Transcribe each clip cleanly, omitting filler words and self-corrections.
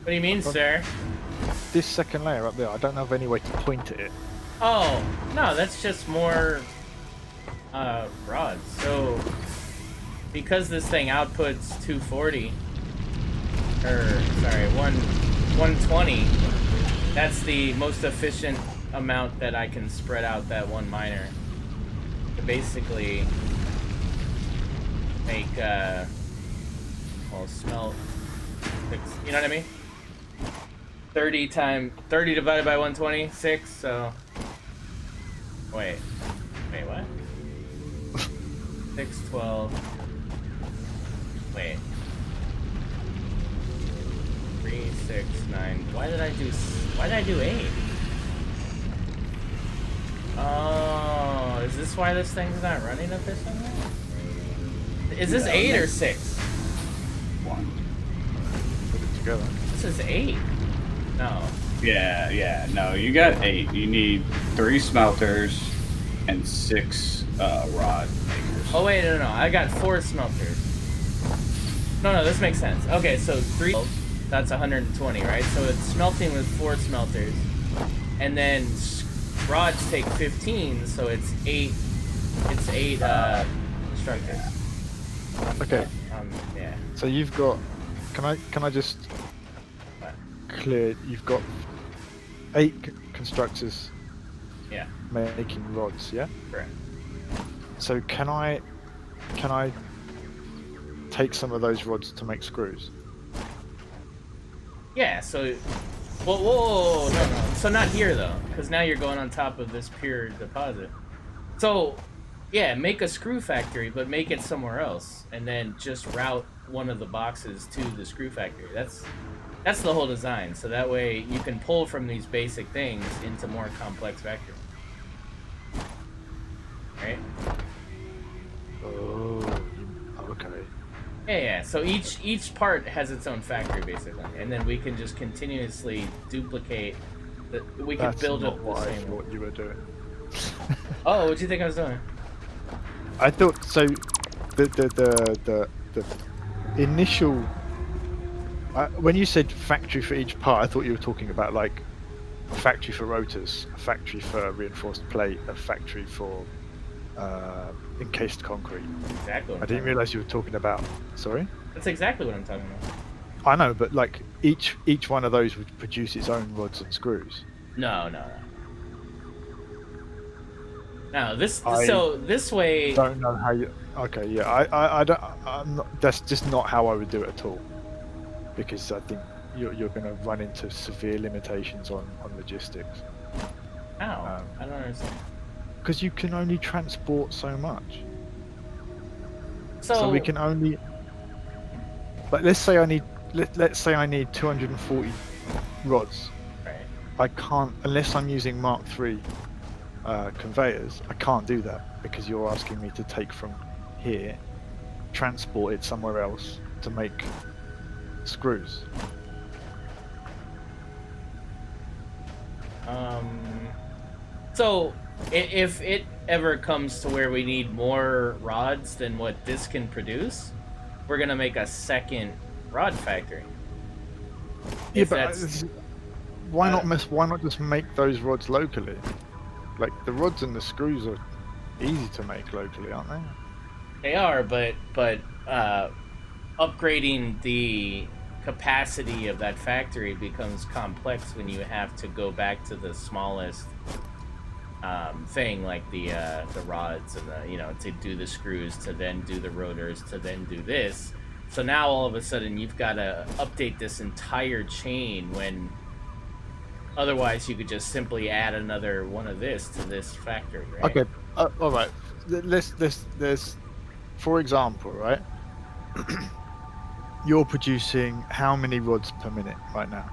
What do you mean, sir? This second layer up there, I don't have any way to point at it. Oh, no, that's just more rods. So, because this thing outputs 240, or sorry, 120, that's the most efficient amount that I can spread out that one miner to basically make, well, smelt, you know what I mean? 30 divided by 120, 6, so... Wait, what? 6, 12... Wait. 3, 6, 9... Why did I do 8? Oh, is this why this thing's not running efficiently? Is this 8 or 6? 1. Put it together. This is 8. No. Yeah, no, you got 8. You need 3 smelters and 6 rod makers. Oh wait, no, I got 4 smelters. No, this makes sense. Okay, so 3, that's 120, right? So it's smelting with 4 smelters. And then rods take 15, so it's 8, constructors. Okay. Yeah. So you've got, can I just clear, you've got 8 constructors. Yeah. Making rods, yeah? Correct. So can I take some of those rods to make screws? Yeah, so... Whoa, no. So not here, though, because now you're going on top of this pure deposit. So, yeah, make a screw factory, but make it somewhere else, and then just route one of the boxes to the screw factory. That's the whole design, so that way you can pull from these basic things into more complex factories. Right? Oh, okay. Yeah. So each part has its own factory basically, and then we can just continuously duplicate. We can build That's it not the what I same way. thought you were doing. Oh, what do you think I was doing? I thought so. The initial when you said factory for each part, I thought you were talking about like a factory for rotors, a factory for reinforced plate, a factory for encased concrete. Exactly. I didn't realize you were talking about. Sorry. That's exactly what I'm talking about. I know, but like each one of those would produce its own rods and screws. No. So this way. Don't know how you. Okay, yeah, I don't. I'm not, that's just not how I would do it at all. Because I think you're going to run into severe limitations on logistics. How? I don't understand. Because you can only transport so much. So we can only. But let's say I need 240 rods. Right. I can't unless I'm using Mark III conveyors. I can't do that because you're asking me to take from here, transport it somewhere else to make screws. So if it ever comes to where we need more rods than what this can produce, we're gonna make a second rod factory. Yeah, but why not just make those rods locally? Like the rods and the screws are easy to make locally, aren't they? They are, but upgrading the capacity of that factory becomes complex when you have to go back to the smallest thing, like the rods and to do the screws, to then do the rotors, to then do this. So now all of a sudden you've got to update this entire chain when otherwise you could just simply add another one of this to this factory, right? Okay, all right. Let's for example, right? You're producing how many rods per minute right now?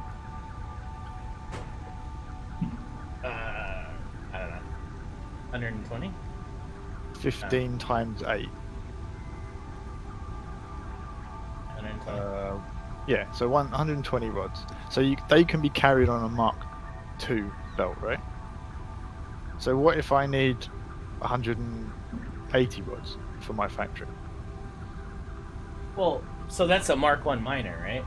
I don't know. 120? 15 times 8. 120. Yeah, so 120 rods. So they can be carried on a Mark II belt, right? So what if I need 180 rods for my factory? Well, so that's a Mark I miner, right?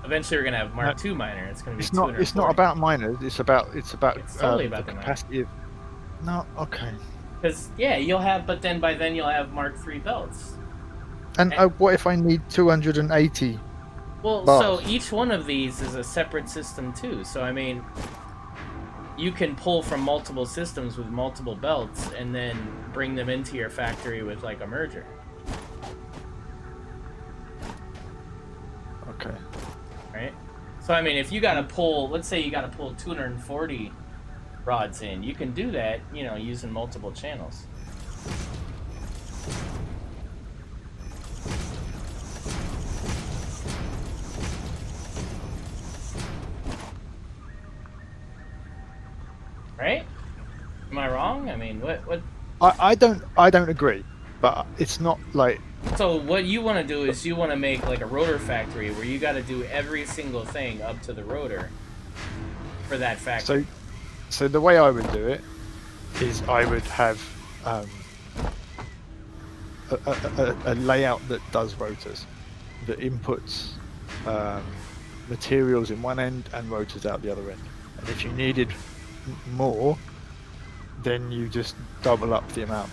Eventually, we're gonna have Mark II miner. It's gonna be It's not. 240. It's not about miners. It's about. It's totally about the the capacity of. No. Okay. Because yeah, you'll have, but then by then you'll have Mark III belts. And what if I need 280? Well, bars? so each one of these is a separate system too. So I mean, you can pull from multiple systems with multiple belts, and then bring them into your factory with like a merger. Okay. Right? So I mean, if you gotta pull, let's say you gotta pull 240 rods in, you can do that, you know, using multiple channels. Right? Am I wrong? I mean, what? I don't agree, but it's not like. So what you want to do is you want to make like a rotor factory where you got to do every single thing up to the rotor for that factory. So the way I would do it is I would have a layout that does rotors, that inputs materials in one end and rotors out the other end. And if you needed more, then you just double up the amount.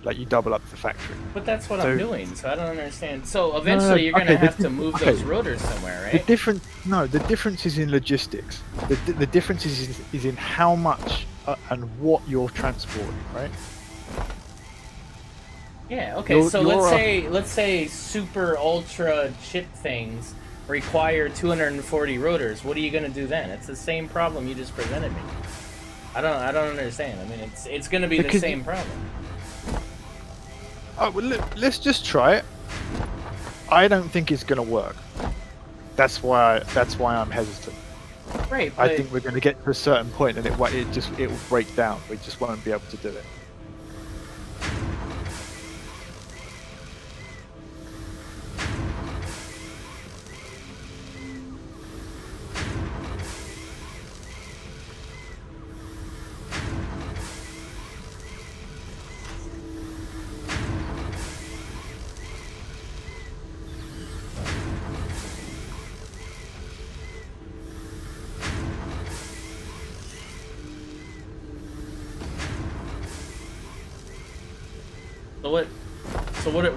Like you double up the factory. But that's what I'm doing, so I don't understand. So eventually you're going to have to move those rotors somewhere, right? The difference is in logistics. The difference is in how much and what you're transporting, right? Yeah, okay, so let's say super ultra chip things require 240 rotors. What are you going to do then? It's the same problem you just presented me. I don't understand. I mean, it's going to be the same problem. Oh, well, let's just try it. I don't think it's going to work. That's why I'm hesitant. Right. I think we're going to get to a certain point and it will break down. We just won't be able to do it.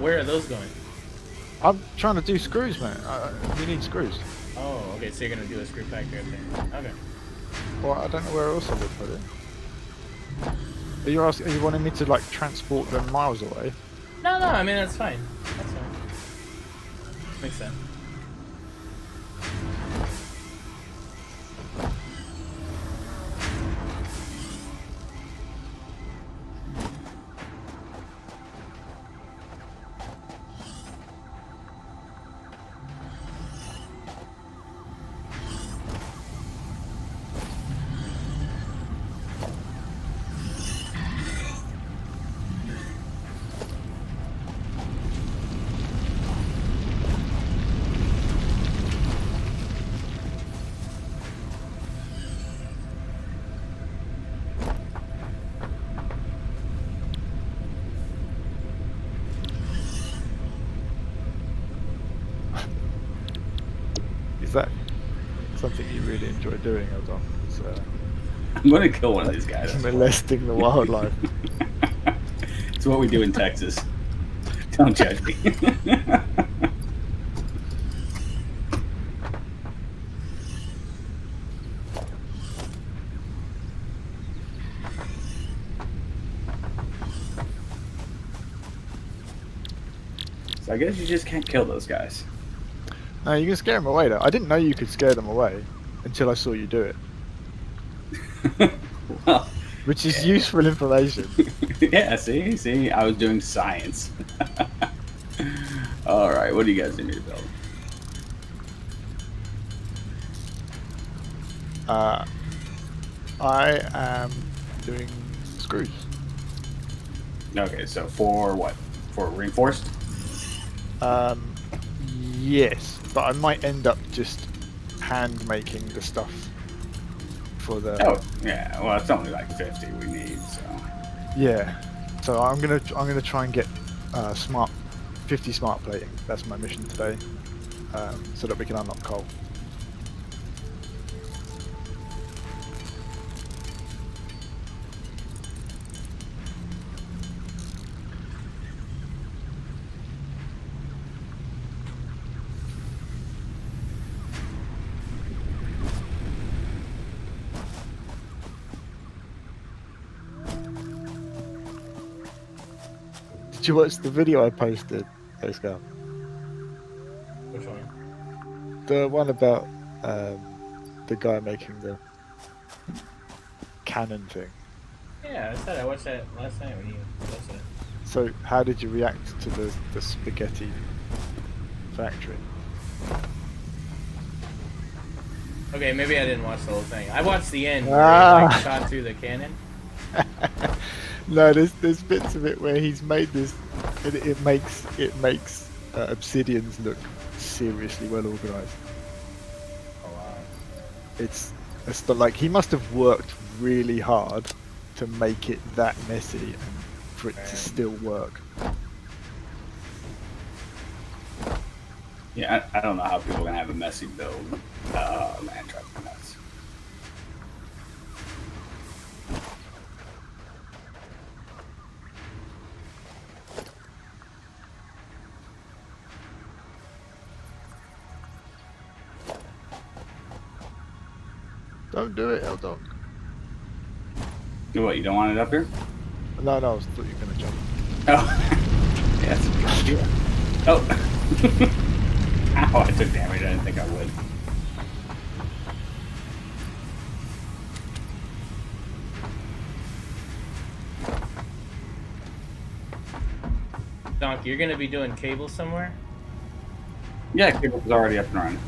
Where are those going? I'm trying to do screws, man. We need screws. Oh, okay. So you're gonna do a screw factory up there. Okay. Well, I don't know where else I would put it. Are you wanting me to like transport them miles away? No. I mean that's fine. That's fine. Makes sense. Is that something you really enjoy doing, Eldonk? I'm going to kill one of these guys. Molesting the wildlife. It's what we do in Texas. Don't judge me. So I guess you just can't kill those guys. No, you can scare them away though. I didn't know you could scare them away until I saw you do it. Well, which is useful information. Yeah, see, I was doing science. All right, what do you guys need me to build? I am doing screws. Okay, so for what? For reinforced? Yes, but I might end up just hand making the stuff for the. Oh, yeah. Well, it's only like 50 we need, so. Yeah, so I'm gonna try and get 50 smart plating. That's my mission today. so that we can unlock coal. Did you watch the video I posted, Oscar? Which one? The one about the guy making the cannon thing. Yeah, I said I watched that last night when you posted it. So, how did you react to the spaghetti factory? Okay, maybe I didn't watch the whole thing. I watched the end where he like, shot through the cannon. No, there's bits of it where he's made this. It makes Obsidians look seriously well organized. Oh wow. It's like he must have worked really hard to make it that messy and for it to still work. Yeah, I don't know how people can have a messy build. Man, drives me nuts. Don't do it, Eldonk. What, you don't want it up here? No, I thought you were gonna jump. Oh. Yeah, that's a good idea. Oh. Ow, I took damage. I didn't think I would. Donk, you're gonna be doing cable somewhere? Yeah, cable was already up and running.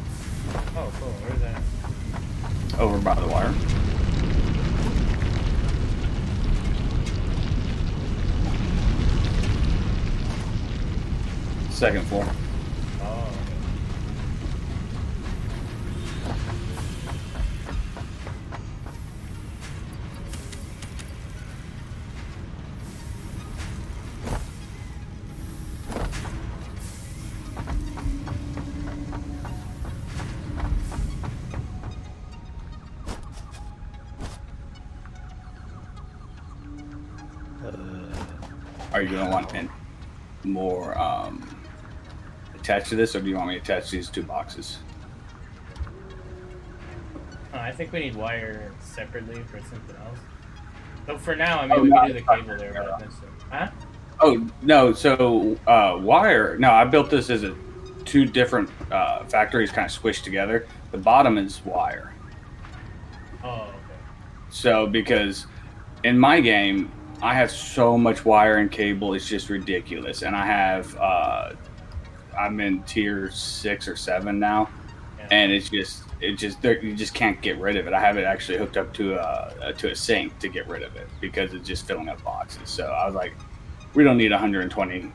Oh, cool. Where's that? Over by the wire. Second floor. Oh. Are you gonna want more attached to this, or do you want me to attach these two boxes? I think we need wire separately for something else. So for now, I mean, we can do the cable there, but huh? Oh no, so wire. No, I built this as two different factories, kind of squished together. The bottom is wire. Oh, okay. So because in my game, I have so much wire and cable, it's just ridiculous. And I have, I'm in tier 6 or 7 now, yeah. And you just can't get rid of it. I have it actually hooked up to a sink to get rid of it because it's just filling up boxes. So I was like, we don't need 120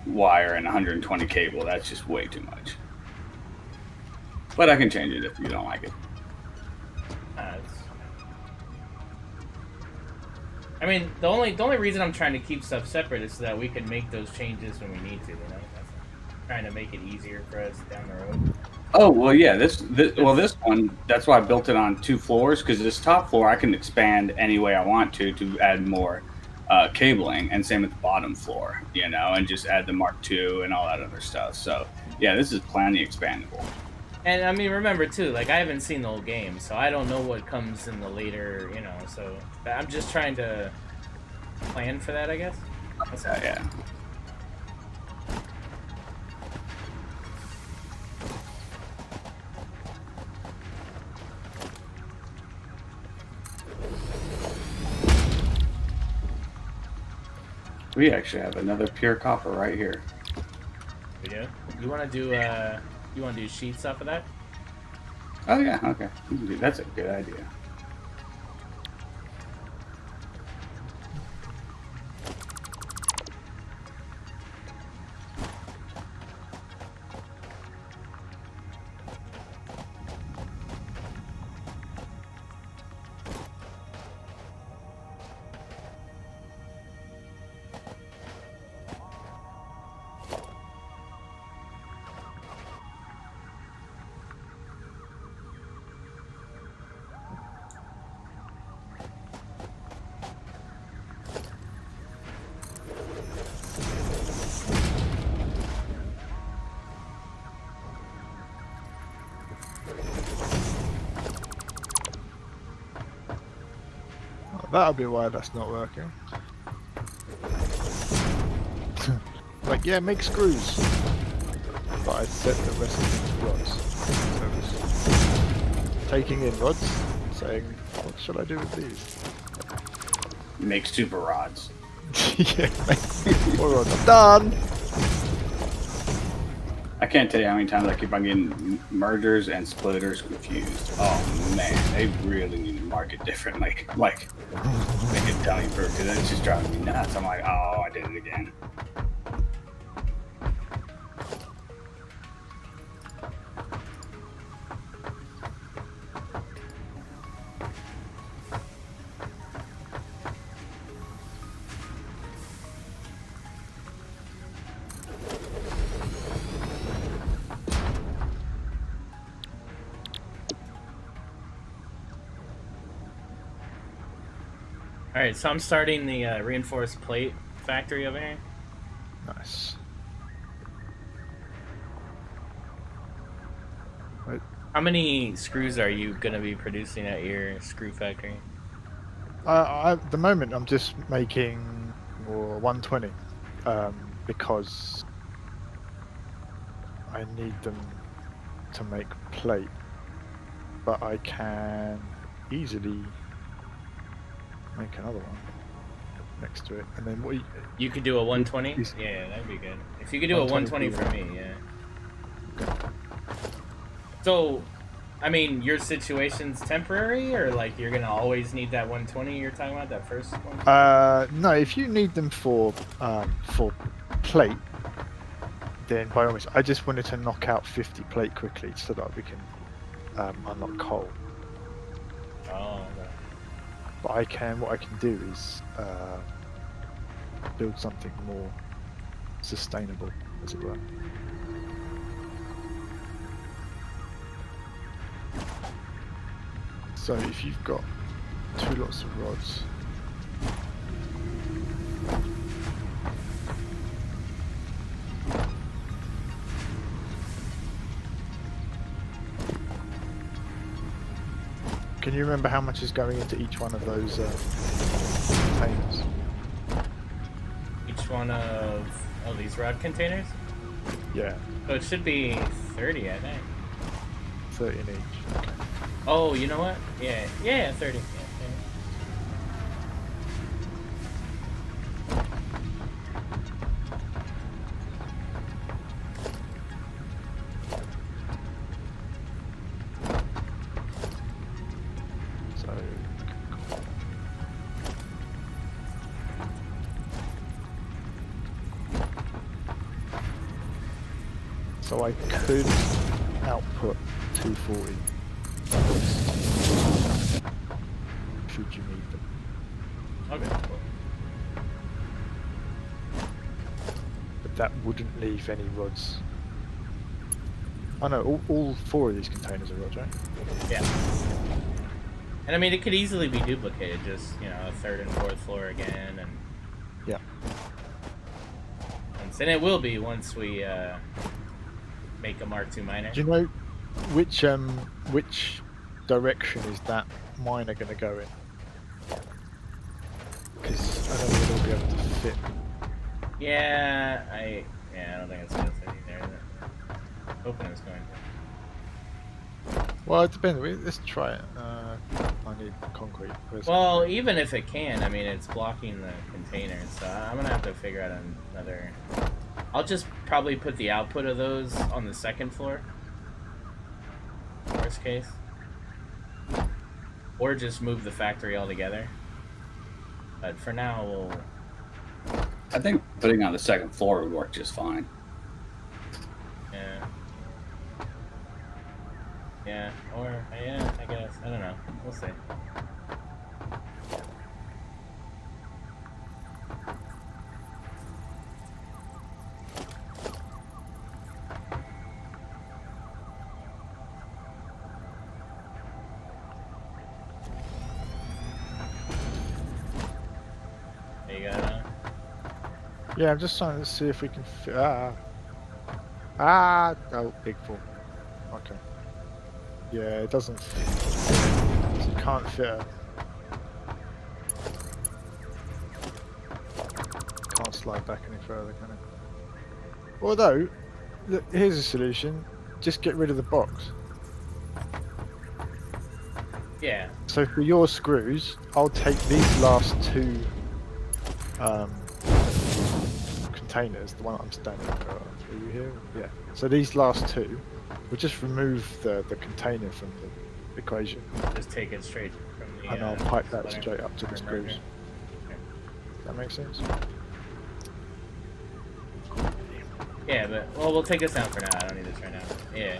wire and 120 cable. That's just way too much. But I can change it if you don't like it. I mean, the only reason I'm trying to keep stuff separate is so that we can make those changes when we need to. You know, that's trying to make it easier for us down the road. Oh well, yeah. This one. That's why I built it on 2 floors, because this top floor I can expand any way I want to add more cabling, and same with the bottom floor. You know, and just add the Mark II and all that other stuff. So yeah, this is plenty expandable. And I mean, remember too, like I haven't seen the whole game, so I don't know what comes in the later, you know. So I'm just trying to plan for that, I guess. Yeah. We actually have another pure copper right here. We do. You want to do you want to do sheets off of that? Oh yeah, okay. That's a good idea. That'll be why that's not working. Like, yeah, make screws. But I set the rest of the rods. So it was taking in rods, saying, what should I do with these? Make super rods. Yeah, make more rods. I'm done! I can't tell you how many times I keep on getting mergers and splitters confused. Oh man, they really need to market differently. Like, make it tell you because it's just driving me nuts. I'm like, oh, I did it again. Alright, so I'm starting the reinforced plate factory over here. Nice. Wait. How many screws are you going to be producing at your screw factory? At the moment, I'm just making 120 because I need them to make plate, but I can easily make another one next to it, and then what You could do a 120? Yeah, that'd be good. If you could do a 120 for me, yeah. Okay. So, I mean, your situation's temporary, or like you're gonna always need that 120 you're talking about, that first one? No, if you need them for plate, then by all means. I just wanted to knock out 50 plate quickly so that we can unlock coal. Oh, okay. But what I can do is build something more sustainable, as it were. So if you've got 2 lots of rods, can you remember how much is going into each one of those containers? Each one of these rod containers? Yeah, So it should be 30, I think. 30 in each. Okay. Oh, you know what? Yeah, 30. Yeah, 30. So I could output 240 should you need them. Okay, cool. But that wouldn't leave any rods. Oh no, all 4 of these containers are rods, right? Yeah. And I mean, it could easily be duplicated, just, you know, a 3rd and 4th floor again, and... Yeah. And it will be once we, make a Mark II miner. Do you know which direction is that miner going to go in? Because I don't know if it'll be able to fit. Yeah, I don't think it's gonna fit either. Is it? Hoping it's going to. Well, it depends. Let's try it. I need concrete. Well, even if it can, I mean, it's blocking the container, so I'm gonna have to figure out another. I'll just probably put the output of those on the 2nd floor. Worst case. Or just move the factory altogether. But for now, we'll... I think putting on the 2nd floor would work just fine. Yeah. Yeah, or... yeah, I guess. I don't know. We'll see. Yeah, I'm just trying to see if we can fit. Oh, big fall. Okay. Yeah, it doesn't fit. You can't fit can't slide back any further, can it? Although, look, here's a solution. Just get rid of the box. Yeah. So for your screws, I'll take these last two containers, the one I'm standing on. Are you here? Yeah. So these last two, we'll just remove the container from the equation. Just take it straight from the. And I'll pipe that splitter straight up to the or screws. merger. Does that make sense? Yeah, but well, we'll take this out for now. I don't need this right now. Yeah.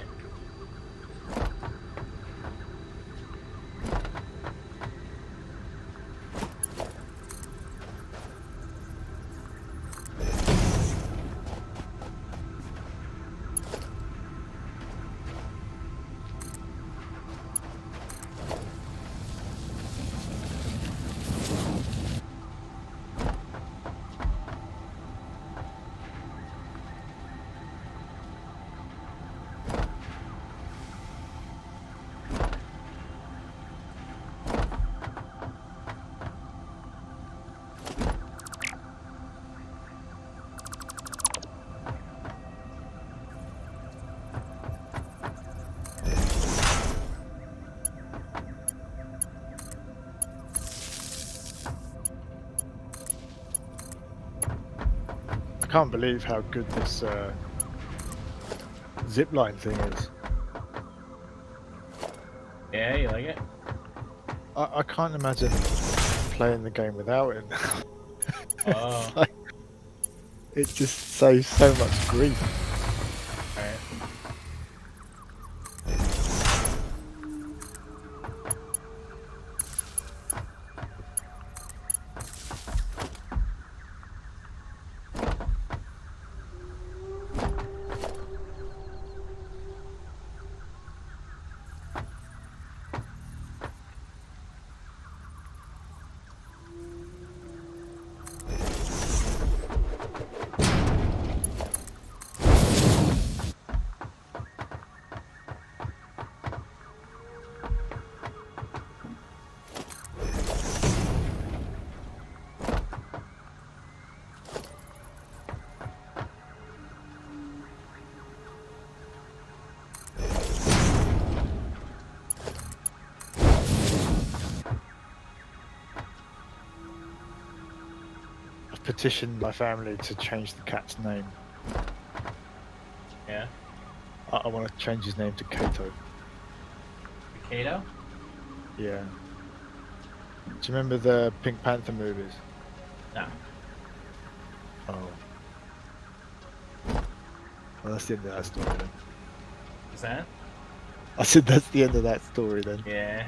I can't believe how good this zipline thing is. Yeah, you like it? I can't imagine playing the game without it now. Oh. Like, it just saves so much grief. Alright. I've petitioned my family to change the cat's name. Yeah. I want to change his name to Kato. Kato? Yeah. Do you remember the Pink Panther movies? No. Oh. Well, that's the end of that story then. Is that? I said that's the end of that story then. Yeah.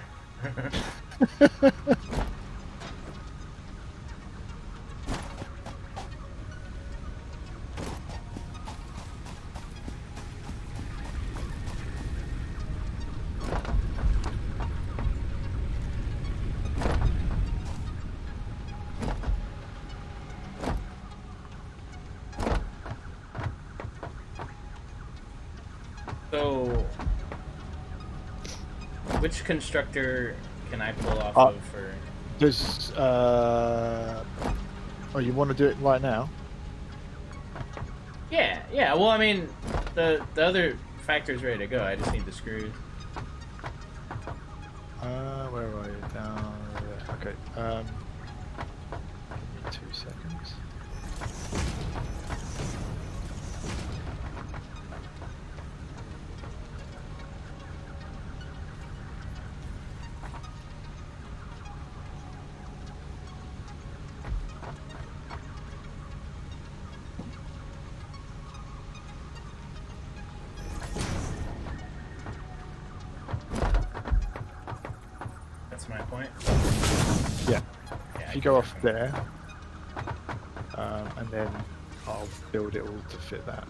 So, which constructor can I pull off of for? There's, oh, you want to do it right now? Yeah, yeah. Well, I mean, the other factor's ready to go. I just need the screws. Where are you? Down there. Okay. Give me 2 seconds. That's my point. Yeah. Yeah, If you go off there, and then I'll build it all to fit that.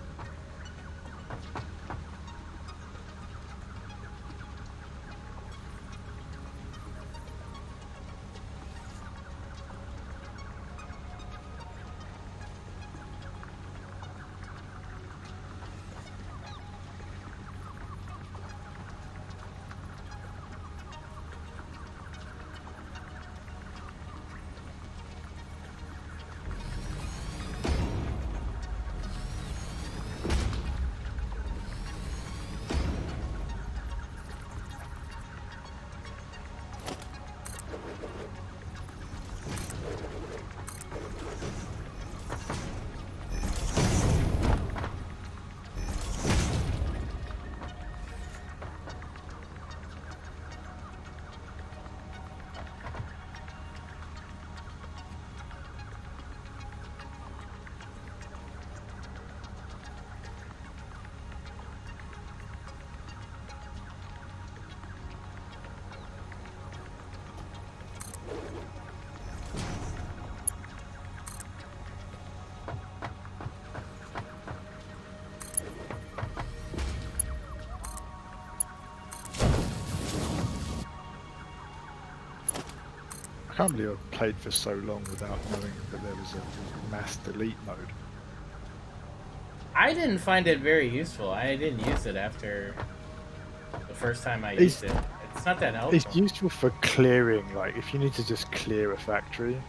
I can't believe I've played for so long without knowing that there was a mass delete mode. I didn't find it very useful. I didn't use it after the first time I used it. It's not that helpful. It's useful for clearing, like if you need to just clear a factory.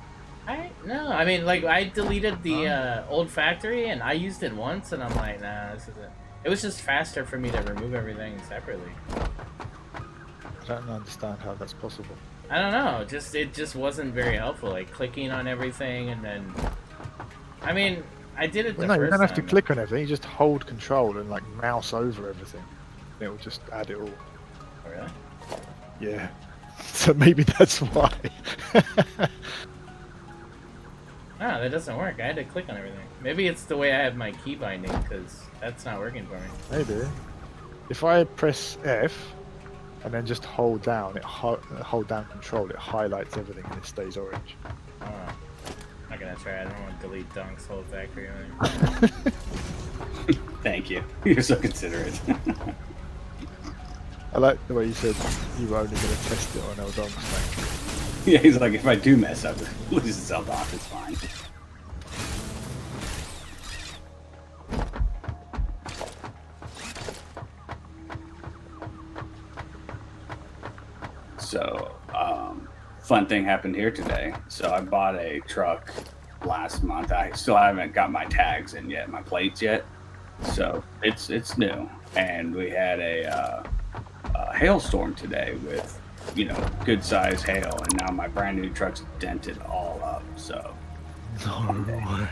No, I mean, like, I deleted the old factory and I used it once and I'm like, nah, this isn't. It was just faster for me to remove everything separately. I don't understand how that's possible. I don't know, it just wasn't very helpful, like clicking on everything and then, I mean, I did it the No, you first don't have to time. click on everything, you just hold control and like mouse over everything. And it'll just add it all. Oh, really? Yeah. So maybe that's why. No, that doesn't work. I had to click on everything. Maybe it's the way I have my key binding, because that's not working for me. Maybe. If I press F and then just hold down, hold down control, it highlights everything and it stays orange. Oh, I'm not gonna try. I don't want to delete Donk's whole factory. Thank you. You're so considerate. I like the way you said you were only going to test it on Eldonk's factory. Yeah, he's like, if I do mess up, it loses Eldonk, it's fine. So, fun thing happened here today. So I bought a truck last month. I still haven't got my tags in yet, my plates yet. So it's new, and we had a hailstorm today with, you know, good size hail, and now my brand new truck's dented all up. So No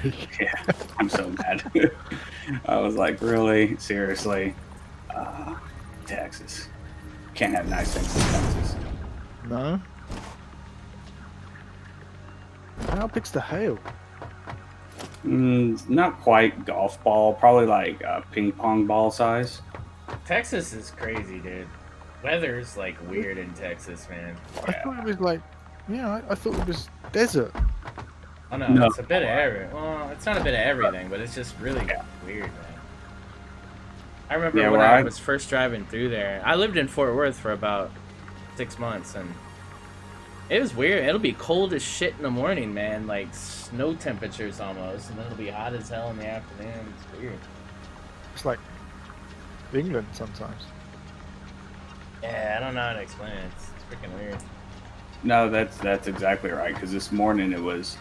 way. yeah, I'm so mad. I was like, really, seriously, Texas can't have nice things in Texas. No? How big's the hail? Not quite golf ball, probably like ping pong ball size. Texas is crazy, dude. Weather's like weird in Texas, man. I thought it was like, yeah, I thought it was desert. Oh no, No. it's a bit of everything. Well, it's not a bit of everything, but it's just really weird, man. I remember when I was first driving through there. I lived in Fort Worth for about 6 months, and it was weird. It'll be cold as shit in the morning, man, like snow temperatures almost, and then it'll be hot as hell in the afternoon. It's weird. It's like England sometimes. Yeah, I don't know how to explain it. It's freaking weird. No, that's exactly right. Because this morning it was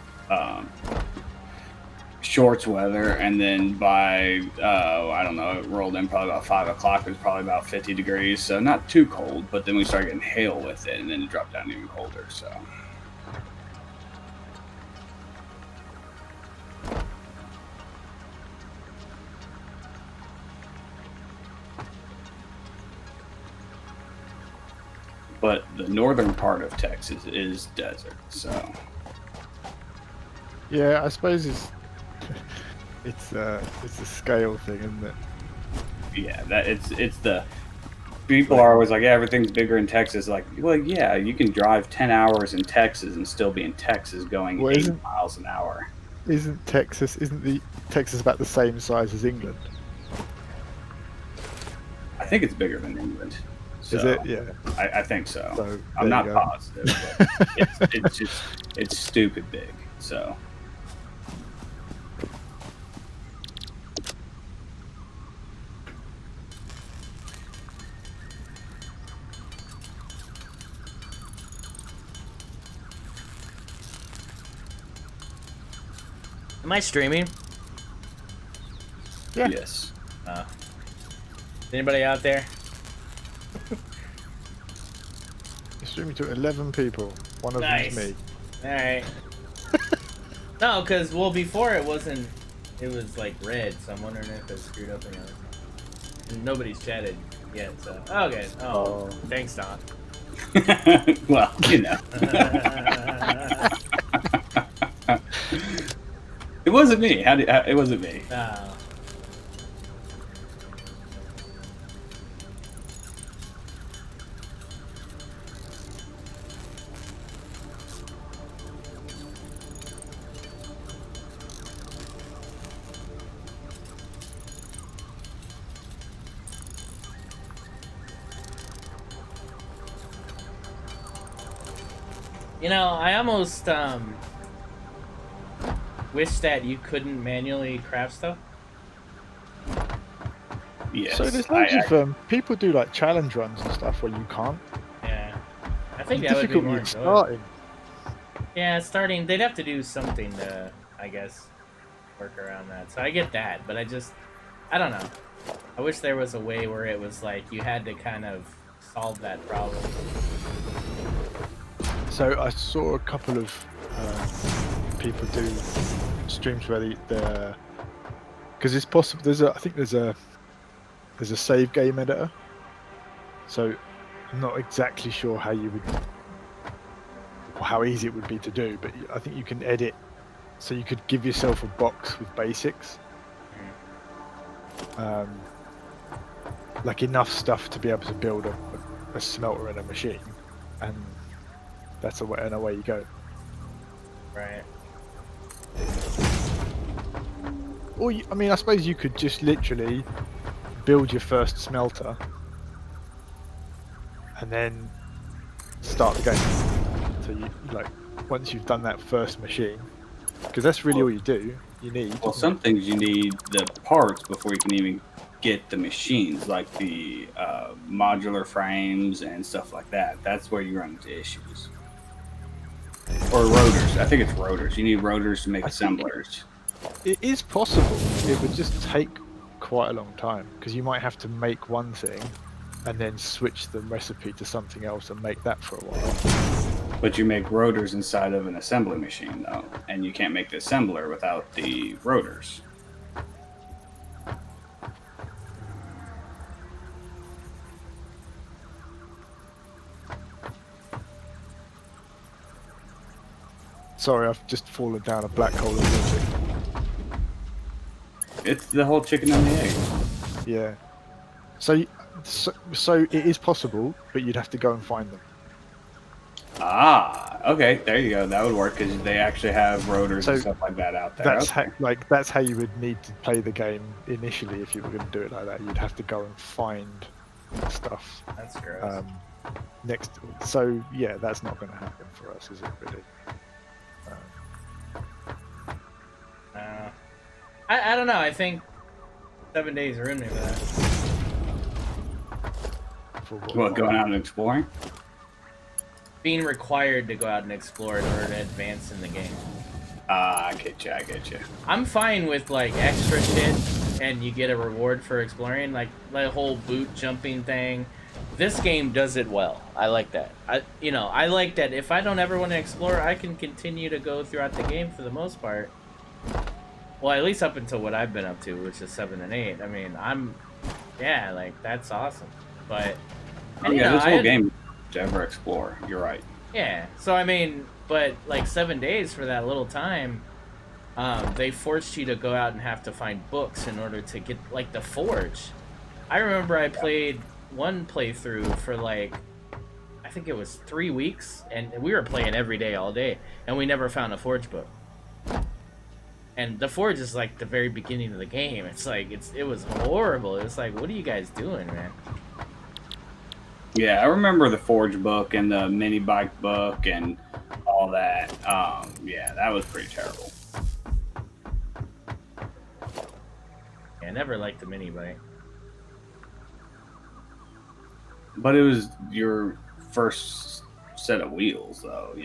shorts weather, and then by I don't know, it rolled in probably about 5 o'clock. It was probably about 50 degrees, so not too cold. But then we started getting hail with it, and then it dropped down even colder. So. But the northern part of Texas is desert, so. Yeah, I suppose it's a scale thing, isn't it? Yeah, that it's the people are always like, yeah, everything's bigger in Texas. Like, well, yeah, you can drive 10 hours in Texas and still be in Texas going 8 miles an hour. Isn't Texas about the same size as England? I think it's bigger than England. So Is it? Yeah. I think so. So I'm not there you go. positive, but it's stupid big. So. Am I streaming? Yeah. Yes. Is anybody out there? You're streaming to 11 people. One of Nice. them's me. Alright. No, because, well, before it wasn't, it was like red, so I'm wondering if it's screwed up or not. And nobody's chatted yet, so. Okay. Oh, thanks, Don. Well, you know. It wasn't me. It wasn't me. Oh. You know, I almost wish that you couldn't manually craft stuff. Yes. So there's loads of people do like challenge runs and stuff where you can't. Yeah, I think The that would be difficulty more in enjoyable. starting. Yeah, starting, they'd have to do something to, I guess, work around that. So I get that, but I don't know. I wish there was a way where it was like you had to kind of solve that problem. So I saw a couple of people do streams where the because it's possible. I think there's a save game editor. So I'm not exactly sure how you would, or how easy it would be to do, but I think you can edit. So you could give yourself a box with basics, like enough stuff to be able to build a smelter and a machine, and that's away you go. Right. Or I mean, I suppose you could just literally build your first smelter and then start the game. So you like once you've done that first machine, because that's really all you do. You need. Well, some things you need the parts before you can even get the machines, like the modular frames and stuff like that. That's where you run into issues. Or rotors. I think it's rotors. You need rotors to make assemblers. It is possible. It would just take quite a long time because you might have to make one thing and then switch the recipe to something else and make that for a while. But you make rotors inside of an assembly machine, though, and you can't make the assembler without the rotors. Sorry, I've just fallen down a black hole of logic. It's the whole chicken and the egg. Yeah. So it is possible, but you'd have to go and find them. Ah, okay, there you go. That would work because they actually have rotors and stuff like that out there. That's how you would need to play the game initially if you were going to do it like that. You'd have to go and find stuff. That's gross. So yeah, that's not going to happen for us, is it really? I don't know. I think 7 days ruined me for that. For What, going out and exploring? Being required to go out and explore in order to advance in the game. I get you. I'm fine with like extra shit and you get a reward for exploring, like the whole boot jumping thing. This game does it well. I like that. I like that if I don't ever want to explore, I can continue to go throughout the game for the most part. Well, at least up until what I've been up to, which is 7 and 8. I mean, like that's awesome. But this whole game to ever explore. You're right. Yeah. So I mean, but like 7 days for that little time, they forced you to go out and have to find books in order to get like the forge. I remember I played one playthrough for like, I think it was 3 weeks, and we were playing every day, all day, and we never found a forge book. And the forge is like the very beginning of the game. It's like it was horrible. It was like, what are you guys doing, man? Yeah, I remember the forge book and the mini bike book and all that. Yeah, that was pretty terrible. Yeah, I never liked the mini bike. But it was your first set of wheels, though,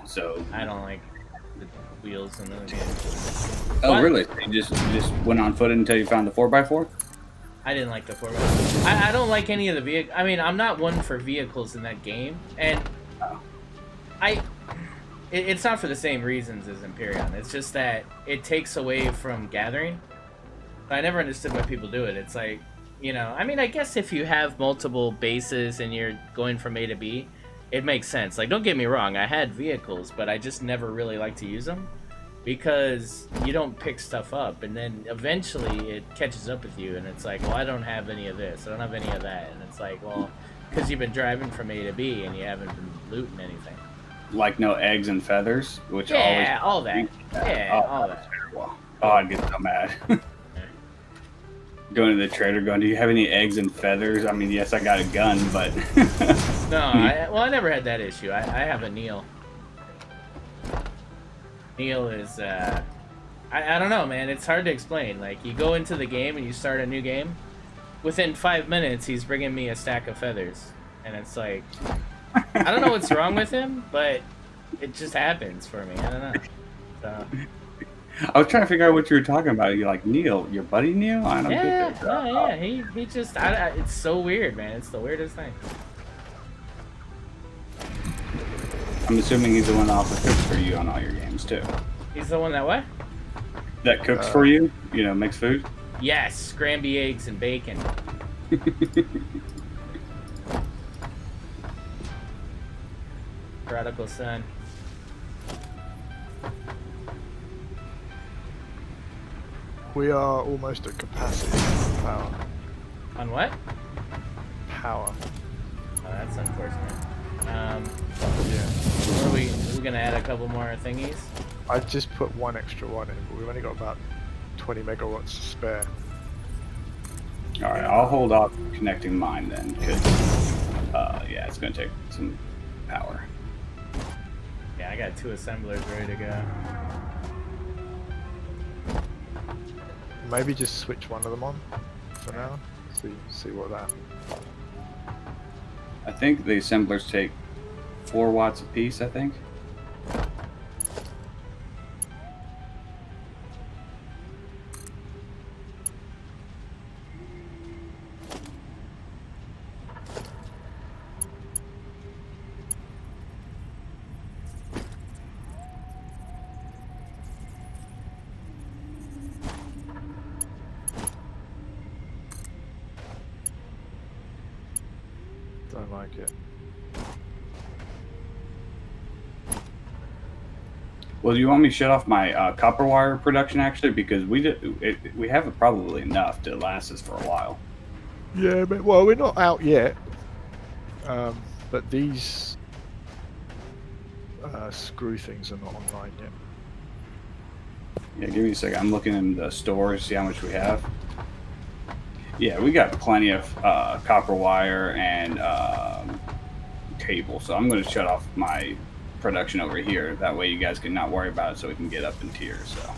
so... I don't like the wheels in the game. Oh, What? really? So you just went on foot until you found the 4x4? I didn't like the 4x4. I don't like any of the vehicles. I mean, I'm not one for vehicles in that game, and it's not for the same reasons as Empyrean. It's just that it takes away from gathering. I never understood why people do it. It's like, I mean, I guess if you have multiple bases and you're going from A to B, it makes sense. Like, don't get me wrong, I had vehicles, but I just never really liked to use them because you don't pick stuff up, and then eventually it catches up with you, and it's like, well, I don't have any of this, I don't have any of that, and it's like, well, because you've been driving from A to B and you haven't been looting anything. Like no eggs and feathers, which Yeah, always... all that. Yeah, all that. Terrible. Oh, I'd get so mad. Going to the trader going, do you have any eggs and feathers? I mean, yes, I got a gun, but... No, I never had that issue. I have a Neil. Neil is, I don't know, man. It's hard to explain. Like, you go into the game and you start a new game. Within 5 minutes, he's bringing me a stack of feathers. And it's like, I don't know what's wrong with him, but it just happens for me. I don't know. So, I was trying to figure out what you were talking about. You're like, Neil, your buddy Neil? I don't yeah, get that. no, yeah. He just, it's so weird, man. It's the weirdest thing. I'm assuming he's the one that also cooks for you on all your games, too. He's the one that what? That cooks for you? You know, makes food? Yes, scramby eggs and bacon. Prodigal son. We are almost at capacity. Power. On what? Power. Oh, that's unfortunate. Yeah. Are we gonna add a couple more thingies? I just put one extra one in, but we've only got about 20 megawatts to spare. Alright, I'll hold off connecting mine then, because, yeah, it's going to take some power. Yeah, I got 2 assemblers ready to go. Maybe just switch one of them on for now. See what that. I think the assemblers take 4 watts apiece, I think. Don't like it. Well, do you want me to shut off my copper wire production, actually? Because we have probably enough to last us for a while. Yeah, but well, we're not out yet. But these screw things are not online yet. Yeah, give me a second. I'm looking in the store to see how much we have. Yeah, we got plenty of copper wire and cable, so I'm going to shut off my production over here. That way you guys can not worry about it, so we can get up in tiers. So.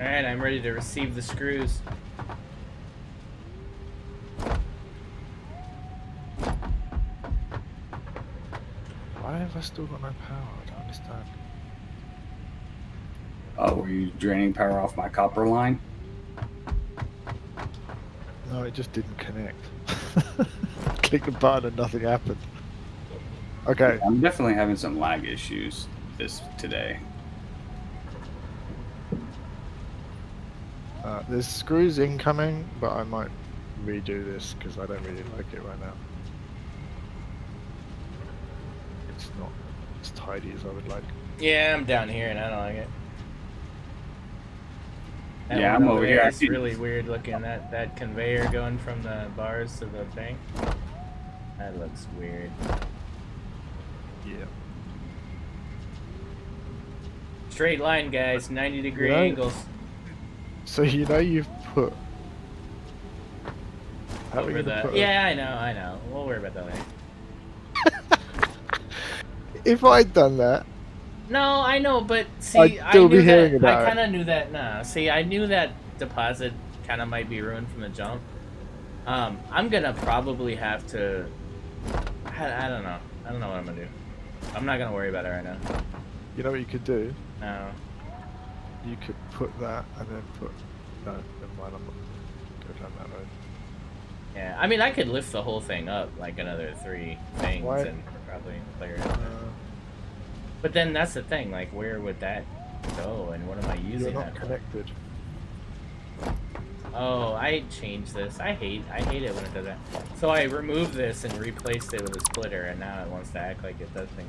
Alright, I'm ready to receive the screws. Why have I still got no power? I don't understand. Oh, were you draining power off my copper line? No, it just didn't connect. Click the button and nothing happened. Okay. I'm definitely having some lag issues today. There's screws incoming, but I might redo this because I don't really like it right now. It's not as tidy as I would like. Yeah, I'm down here and I don't like it. That Yeah, one I'm over here. It's really weird looking, that conveyor going from the bars to the thing. That looks weird. Yeah. Straight line, guys, 90-degree Right. angles. So you know you've put. How are we Over gonna the... put Yeah, I know. We'll worry about that later. If I'd done that, No, I know, but see, I'd I still knew be hearing that. about I it. kind of knew that. Nah, see, I knew that deposit kind of might be ruined from the jump. I'm gonna probably have to. I don't know. I don't know what I'm gonna do. I'm not gonna worry about it right now. you know what you could do? No. You could put that and then put. No, never mind. I'm not go down that road. Yeah, I mean, I could lift the whole thing up like another 3 things Why? and probably clear it. But then that's the thing. Like, where would that go, and what am I You're using not that for? connected. Oh, I changed this. I hate it when it does that. So I removed this and replaced it with a splitter, and now it wants to act like it does things.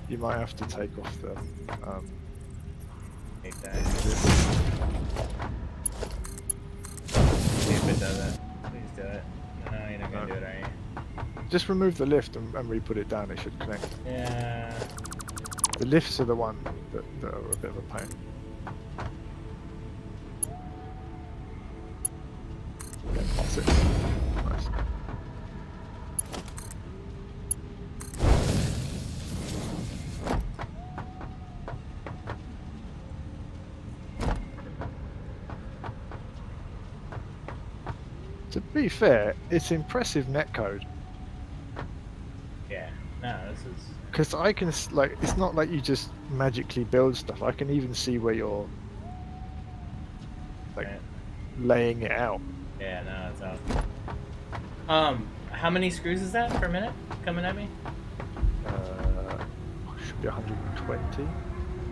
You might have to take off the. Take that. it doesn't. Please do it. No, you're not gonna do it, are you? Just remove the lift and re-put it down. It should connect. Yeah. The lifts are the one that are a bit of a pain. Yeah, that's it. Nice. To be fair, it's impressive netcode. Yeah. No, this is. Because I can, like, it's not like you just magically build stuff. I can even see where you're, like, Right. laying it out. Yeah, no, it's out. How many screws is that per minute coming at me? Should be 120.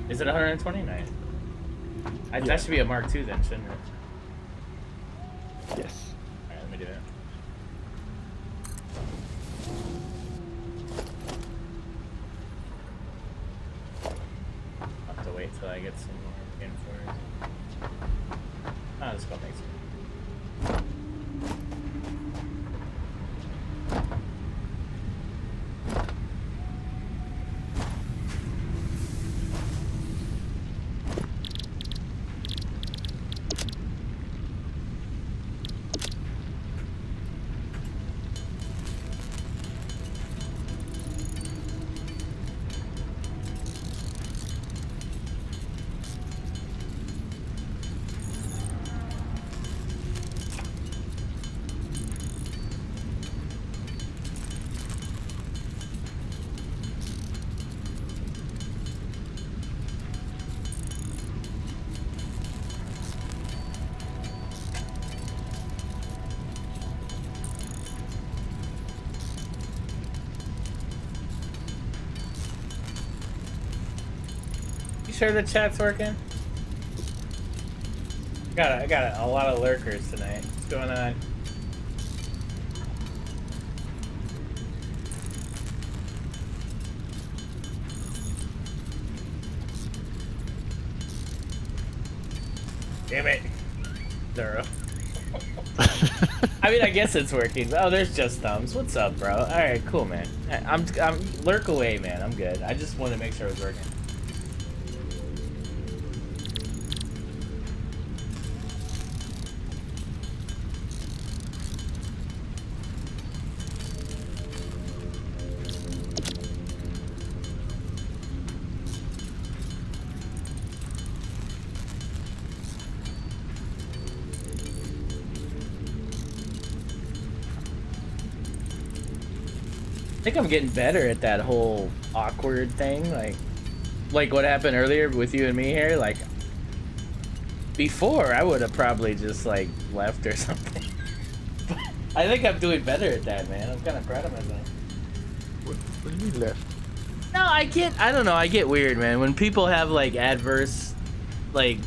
Is it 120? Nice. Yeah. That should be a Mark II then, shouldn't it? Yes. Alright, let me do it. I'll have to wait till I get some more info. Oh, this one makes sense. You sure the chat's working? I got a lot of lurkers tonight. What's going on? Damn it. 0. I mean, I guess it's working. Oh, there's just thumbs. What's up, bro? All right, cool, man. I'm lurk away, man. I'm good. I just want to make sure it was working. I think I'm getting better at that whole awkward thing, like what happened earlier with you and me here. Like, before I would have probably just like left or something. But I think I'm doing better at that, man. I'm kind of proud of myself. What do you mean left? No, I don't know, I get weird, man. When people have like adverse, like,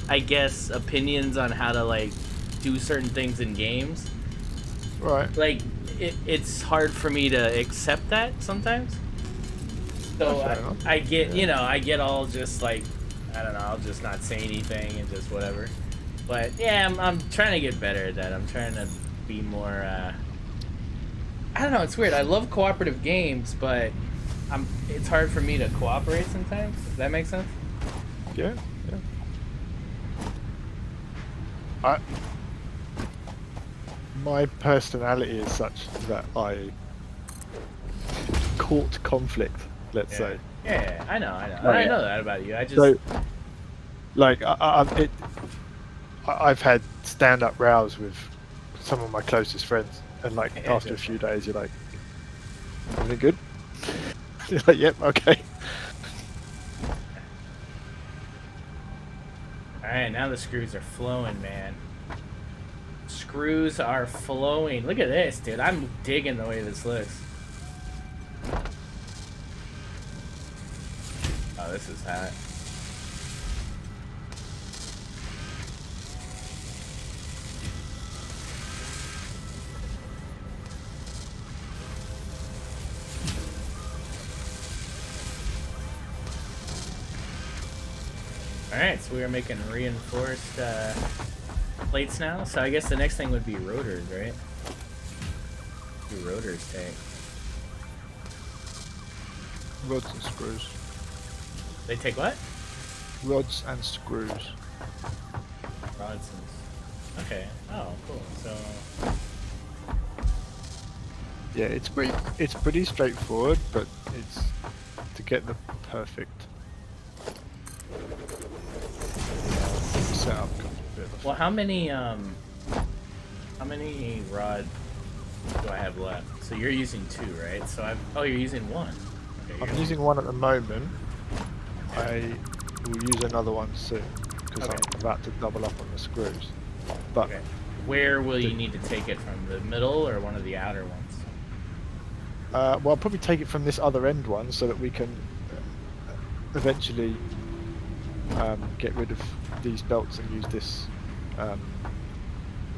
I guess, opinions on how to like do certain things in games. Right. Like, it's hard for me to accept that sometimes. So I get, you know, I get all just like, I don't know, I'll just not say anything and just whatever. But yeah, I'm trying to get better at that. I'm trying to be more, I don't know, it's weird. I love cooperative games, but it's hard for me to cooperate sometimes. Does that make sense? Yeah, yeah. My personality is such that I court conflict, let's say. Yeah, I know. Oh, I yeah. know that about you. I just... So, like, I've had stand-up rows with some of my closest friends, and like Yeah, after a few days, you're like, "Everything good?" You're like, "Yep, okay." Alright, now the screws are flowing, man. Screws are flowing. Look at this, dude. I'm digging the way this looks. Oh, this is hot. Alright, so we are making reinforced plates now, so I guess the next thing would be rotors, right? Do rotors take? Rods and screws. They take what? Rods and screws. Rods and... Okay. Oh, cool. So... Yeah, it's pretty straightforward, but it's to get the perfect setup. Comes a bit of a Well, how many rod do I have left? So you're using 2, right? So oh, you're using 1. Okay, I'm using one at the moment. I will use another one soon because Okay. I'm about to double up on the screws. But Okay. Where will you need to take it from? The middle or one of the outer ones? well, I'll probably take it from this other end one so that we can eventually get rid of these belts and use this.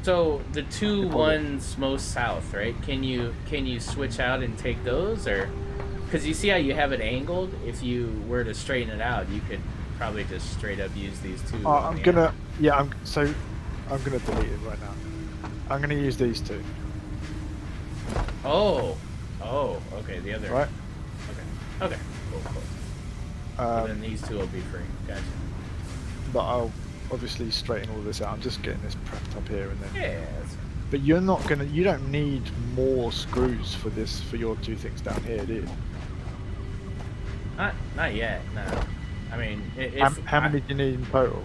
So the 2 Deposit. ones most south, right? Can you switch out and take those, or because you see how you have it angled? If you were to straighten it out, you could probably just straight up use these 2. I'm gonna delete it right now. I'm gonna use these 2. Oh, okay. The other. Right. Okay. Cool. So then these 2 will be free. Gotcha. But I'll obviously straighten all this out. I'm just getting this prepped up here and then. Yeah. That's... But you don't need more screws for your 2 things down here, do you? Not yet. No. I mean, How many do you need in total?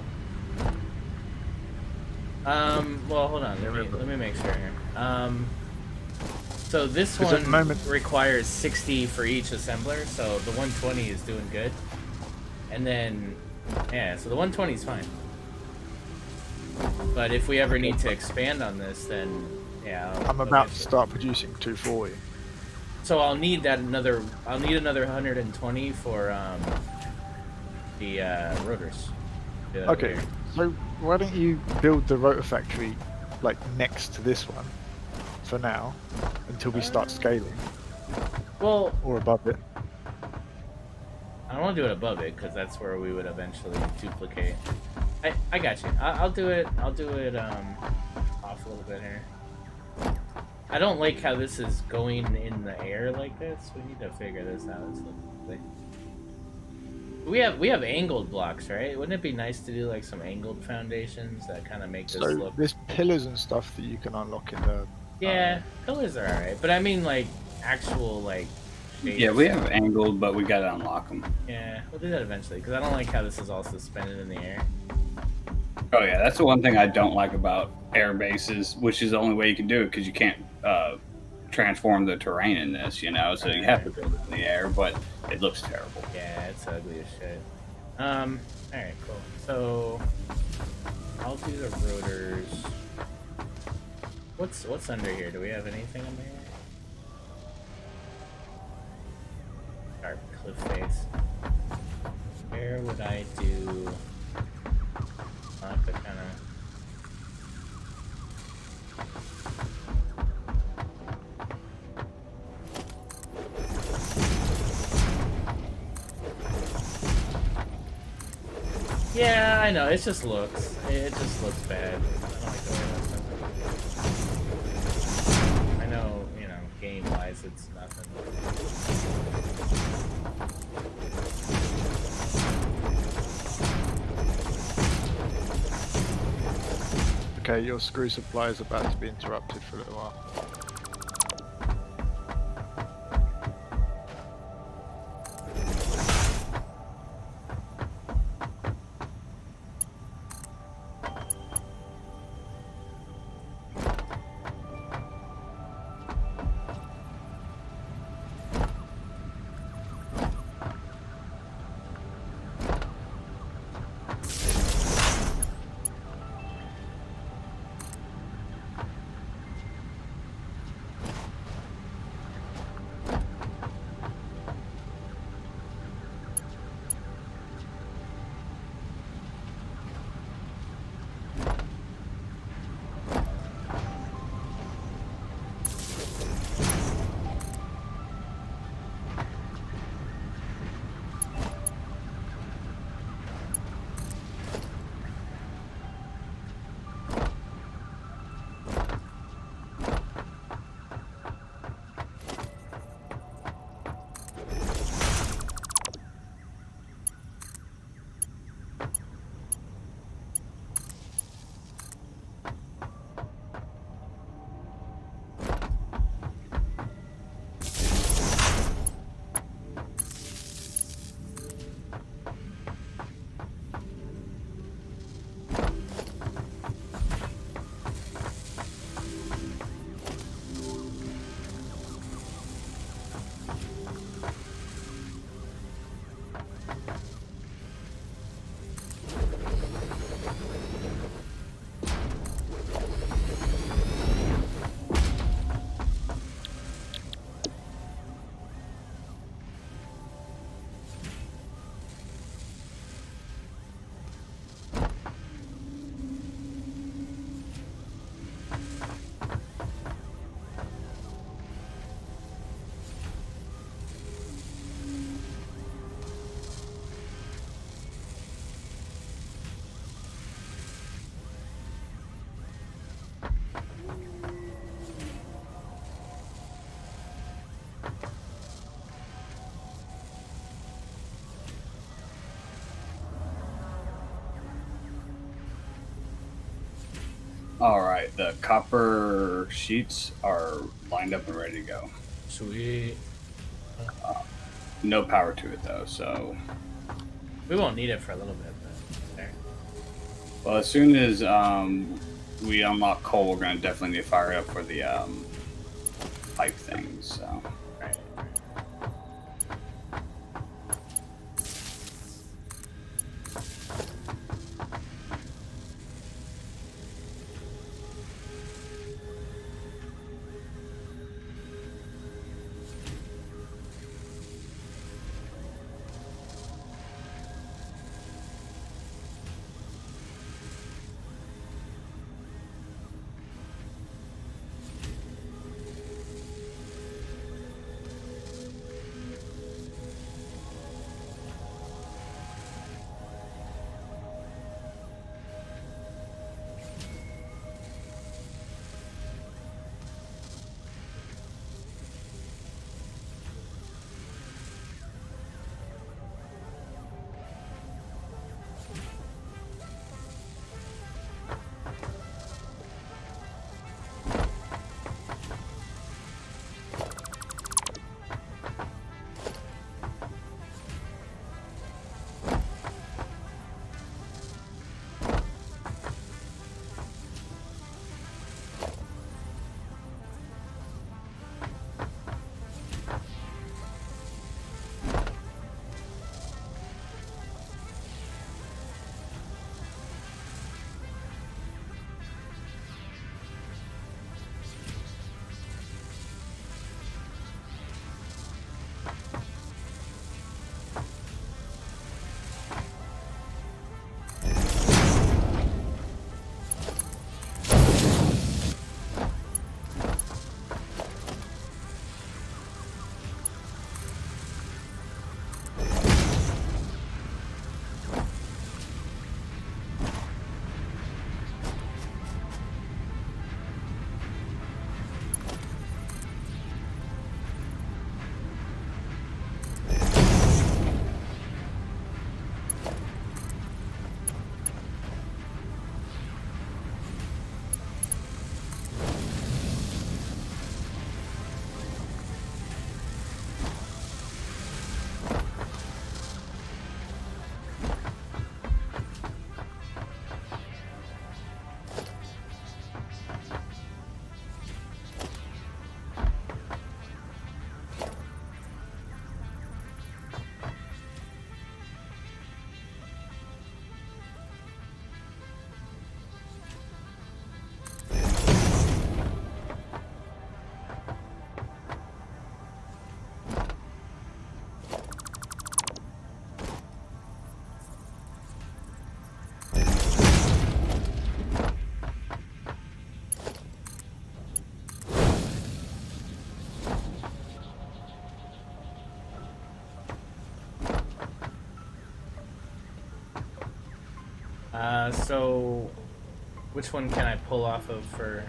Well, hold on. Let me make sure here. So this 'Cause one at the moment- requires 60 for each assembler, so the 120 is doing good. And then, yeah, so the 120 is fine. But if we ever need to expand on this, then yeah. I'm about to start producing 240. So I'll need another 120 for the rotors. Okay, so why don't you build the rotor factory like next to this one for now until we start scaling, Well, or above it? I don't want to do it above it because that's where we would eventually duplicate. I got you. I'll do it. Off a little bit here. I don't like how this is going in the air like this. We need to figure this out. We have angled blocks, right? Wouldn't it be nice to do like some angled foundations that kind of make this So look? there's pillars and stuff that you can unlock in the. Yeah, pillars are alright, but I mean like actual like. Shapes. Yeah, we have angled, but we gotta unlock them. Yeah, we'll do that eventually because I don't like how this is all suspended in the air. Oh yeah, that's the one thing I don't like about air bases, which is the only way you can do it because you can't transform the terrain in this, so you have to build it in the air, but it looks terrible. Yeah, it's ugly as shit. Alright, cool. So I'll do the rotors. What's under here? Do we have anything under here? Sharp cliff face. Where would I do? I'll have to kind of. Yeah, I know. It just looks bad. I don't like the way that's done. I know, game-wise, it's nothing. Okay, your screw supply is about to be interrupted for a little while. All right, the copper sheets are lined up and ready to go. Sweet. No power to it though, so. We won't need it for a little bit, but there. Well, as soon as we unlock coal, we're gonna definitely need to fire it up for the pipe things. So. Right. So which one can I pull off of for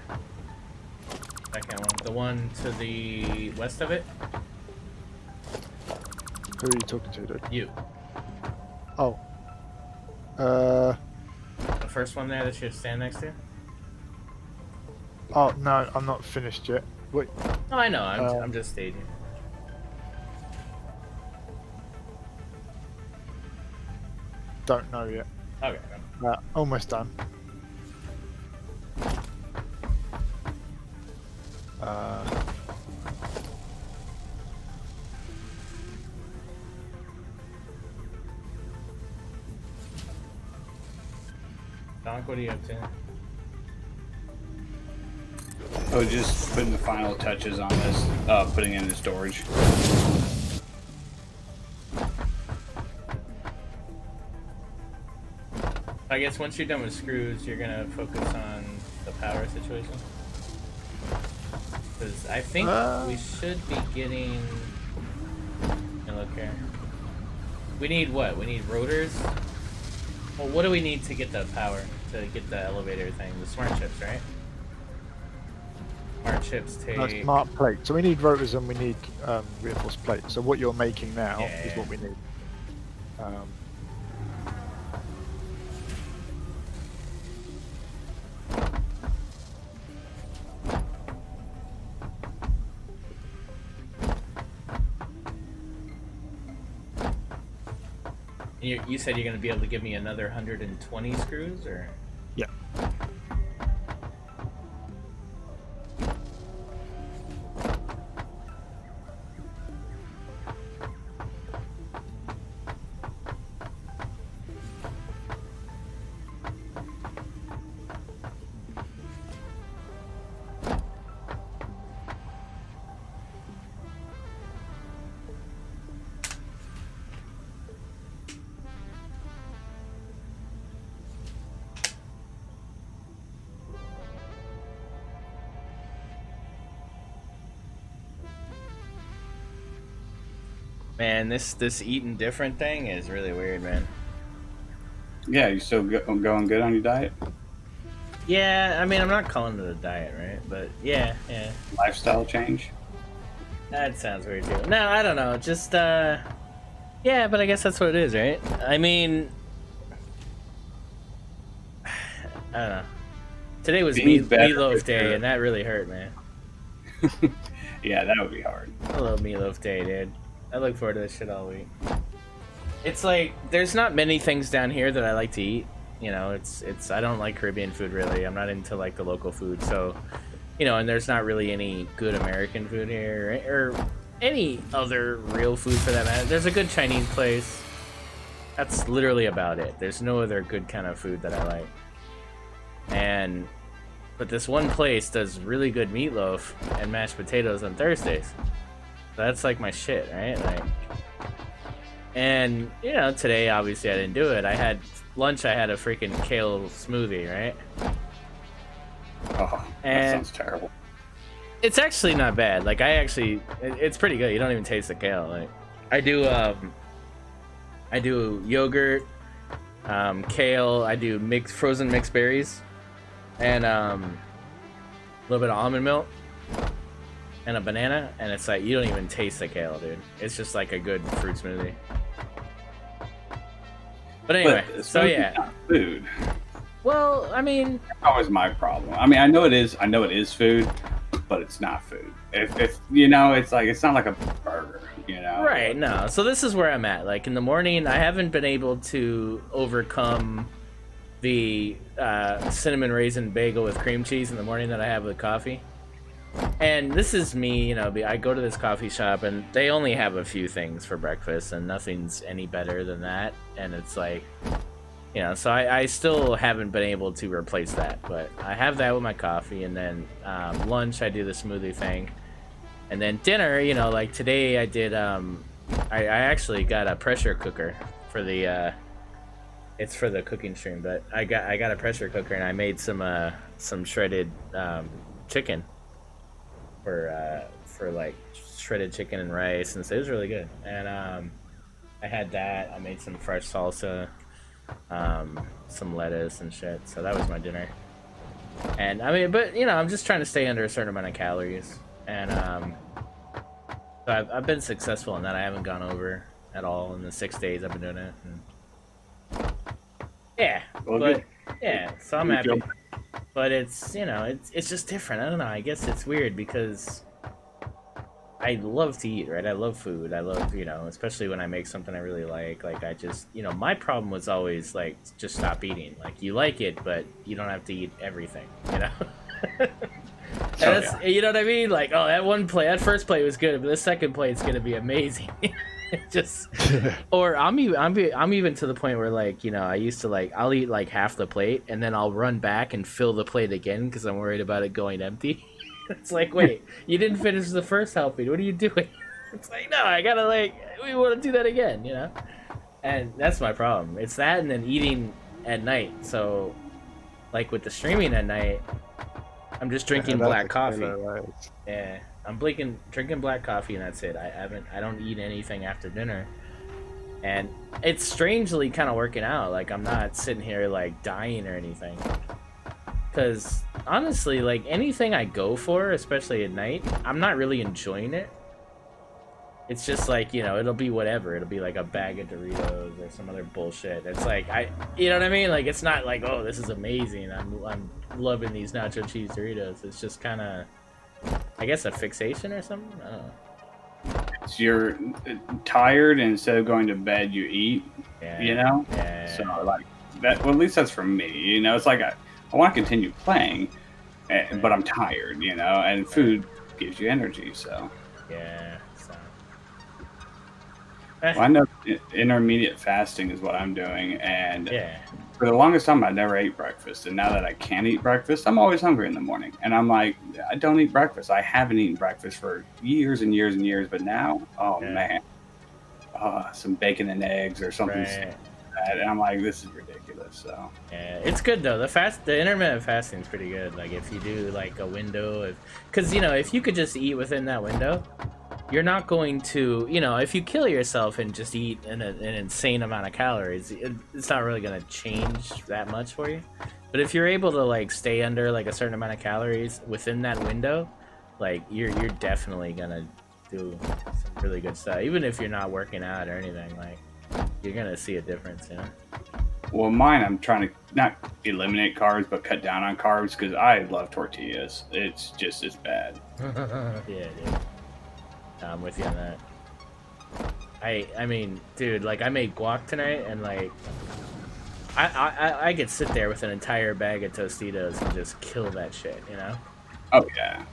second one? The one to the west of it? Who are you talking to, dude? You. Oh. The first one there that you stand next to? Oh, no, I'm not finished yet. Wait. Oh, I know. I'm just staging. Don't know yet. Okay. Almost done. Donk, what are you up to? I was just putting the final touches on this, putting it in the storage. I guess once you're done with screws, you're gonna focus on the power situation. Because I think we should be getting. Look here. We need what? We need rotors. Well, what do we need to get the power to get the elevator thing? The smart chips, right? Smart chips take. No, smart plate. So we need rotors and we need reinforced plates. So what you're making now is what we need. You said you're going to be able to give me another 120 screws, or? Yeah. Man, this eating different thing is really weird, man. Yeah, you still going good on your diet? Yeah, I mean, I'm not calling it a diet, right? But yeah. Lifestyle change? That sounds weird too. No, I don't know. Just yeah, but I guess that's what it is, right? I mean, I don't know. Today was meatloaf day, and that really hurt, man. Yeah, that would be hard. I love meatloaf day, dude. I look forward to this shit all week. It's like there's not many things down here that I like to eat. You know, it's I don't like Caribbean food really. I'm not into like the local food, so you know, and there's not really any good American food here or any other real food for that matter. There's a good Chinese place. That's literally about it. There's no other good kind of food that I like. But this one place does really good meatloaf and mashed potatoes on Thursdays. That's like my shit, right? Like, and you know, today obviously I didn't do it. I had lunch. I had a freaking kale smoothie, right? Oh, that sounds terrible. It's actually not bad. Like it's pretty good. You don't even taste the kale. Like I do yogurt, kale. I do frozen mixed berries, and a little bit of almond milk. And a banana, and it's like you don't even taste the kale, dude. It's just like a good fruit smoothie. But anyway, so yeah, not food. Well, I mean, that's always my problem. I mean, I know it is food, but it's not food. If you know, it's not like a burger, you know. Right? No. So this is where I'm at. Like in the morning, I haven't been able to overcome the cinnamon raisin bagel with cream cheese in the morning that I have with coffee. And this is me, you know, I go to this coffee shop and they only have a few things for breakfast and nothing's any better than that. And it's like, you know, so I still haven't been able to replace that, but I have that with my coffee. And then lunch, I do the smoothie thing. And then dinner, you know, like today I did, I actually got a pressure cooker for the, it's for the cooking stream, but I got a pressure cooker and I made some shredded chicken. For like shredded chicken and rice, and so it was really good. And I had that. I made some fresh salsa, some lettuce and shit. So that was my dinner. And I mean, but you know, I'm just trying to stay under a certain amount of calories. And so I've been successful in that. I haven't gone over at all in the 6 days I've been doing it. And yeah, well, but good. yeah, so I'm happy. But it's, you know, it's just different. I don't know. I guess it's weird because I love to eat, right? I love food. I love, you know, especially when I make something I really like. Like, I just, you know, my problem was always, like, just stop eating. Like, you like it, but you don't have to eat everything, you know? Yeah. You know what I mean? Like, oh, that first plate was good, but the second plate's going to be amazing. Just, or I'm even to the point where, like, you know, I used to, like, I'll eat like half the plate and then I'll run back and fill the plate again because I'm worried about it going empty. It's like, wait, you didn't finish the first helping. What are you doing? It's like, no, I gotta, like, we want to do that again, you know? And that's my problem. It's that, and then eating at night. So, like, with the streaming at night, I'm just drinking black coffee. Right. Yeah, I'm drinking black coffee, and that's it. I don't eat anything after dinner, and it's strangely kind of working out. Like, I'm not sitting here like dying or anything. Because honestly, like, anything I go for, especially at night, I'm not really enjoying it. It's just like, you know, it'll be whatever. It'll be like a bag of Doritos or some other bullshit. It's like, you know what I mean? Like, it's not like, oh, this is amazing. I'm loving these nacho cheese Doritos. It's just kind of, I guess, a fixation or something. I don't know. So you're tired, and instead of going to bed, you eat. Yeah. You know. Yeah. So like that. Well, at least that's for me. You know, it's like I want to continue playing, but I'm tired. You know, and food gives you energy. So. Yeah. Well, I know intermediate fasting is what I'm doing, and yeah. For the longest time I never ate breakfast, and now that I can eat breakfast, I'm always hungry in the morning, and I'm like, I don't eat breakfast. I haven't eaten breakfast for years and years and years, but now, oh man, some bacon and eggs or something like that, and I'm like, this is ridiculous. So yeah, it's good though. The intermittent fasting is pretty good. Like, if you do like a window, because you know, if you could just eat within that window, you're not going to, you know, if you kill yourself and just eat an insane amount of calories, it's not really going to change that much for you. But if you're able to, like, stay under, like, a certain amount of calories within that window, like, you're definitely going to do some really good stuff. Even if you're not working out or anything, like, you're going to see a difference, you know? Well, mine, I'm trying to not eliminate carbs, but cut down on carbs, because I love tortillas. It's just as bad. Yeah, dude. I'm with you on that. I mean, dude, like, I made guac tonight, and like, I could sit there with an entire bag of Tostitos and just kill that shit, you know? Oh